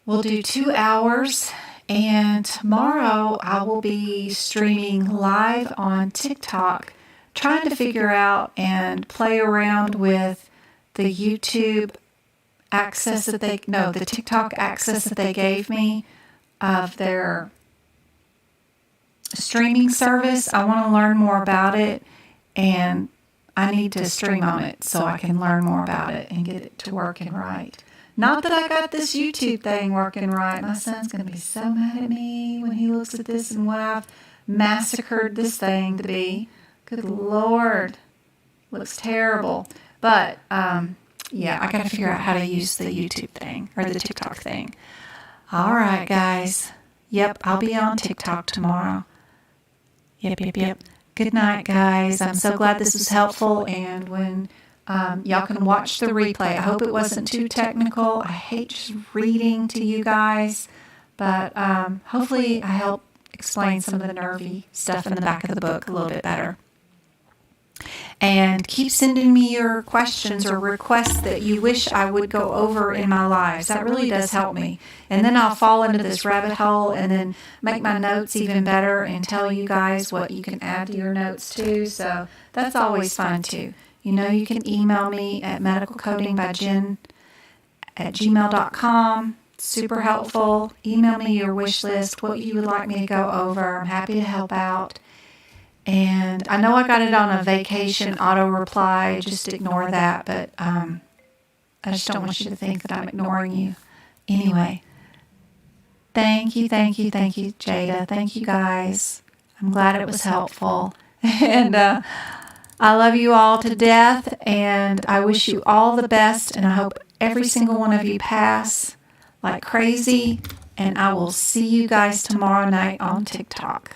we'll do 2 hours. And tomorrow I will be streaming live on TikTok, trying to figure out and play around with the YouTube access that the TikTok access that they gave me of their streaming service. I want to learn more about it, and I need to stream on it so I can learn more about it and get it to working right. Not that I got this YouTube thing working right. My son's going to be so mad at me when he looks at this and what I've massacred this thing to be. Good Lord. Looks terrible. But, yeah, I got to figure out how to use the YouTube thing or the TikTok thing. All right, guys. Yep, I'll be on TikTok tomorrow. Yep. Good night, guys. I'm so glad this was helpful. And when y'all can watch the replay, I hope it wasn't too technical. I hate just reading to you guys. But hopefully I help explain some of the nervy stuff in the back of the book a little bit better. And keep sending me your questions or requests that you wish I would go over in my lives. That really does help me. And then I'll fall into this rabbit hole and then make my notes even better and tell you guys what you can add to your notes too. So that's always fun too. You know, you can email me at medicalcodingbyjen@gmail.com. Super helpful. Email me your wish list, what you would like me to go over. I'm happy to help out. And I know I got it on a vacation auto reply. Just ignore that. But I just don't want you to think that I'm ignoring you. Anyway, thank you, Jada. Thank you, guys. I'm glad it was helpful. And I love you all to death. And I wish you all the best. And I hope every single one of you pass like crazy. And I will see you guys tomorrow night on TikTok.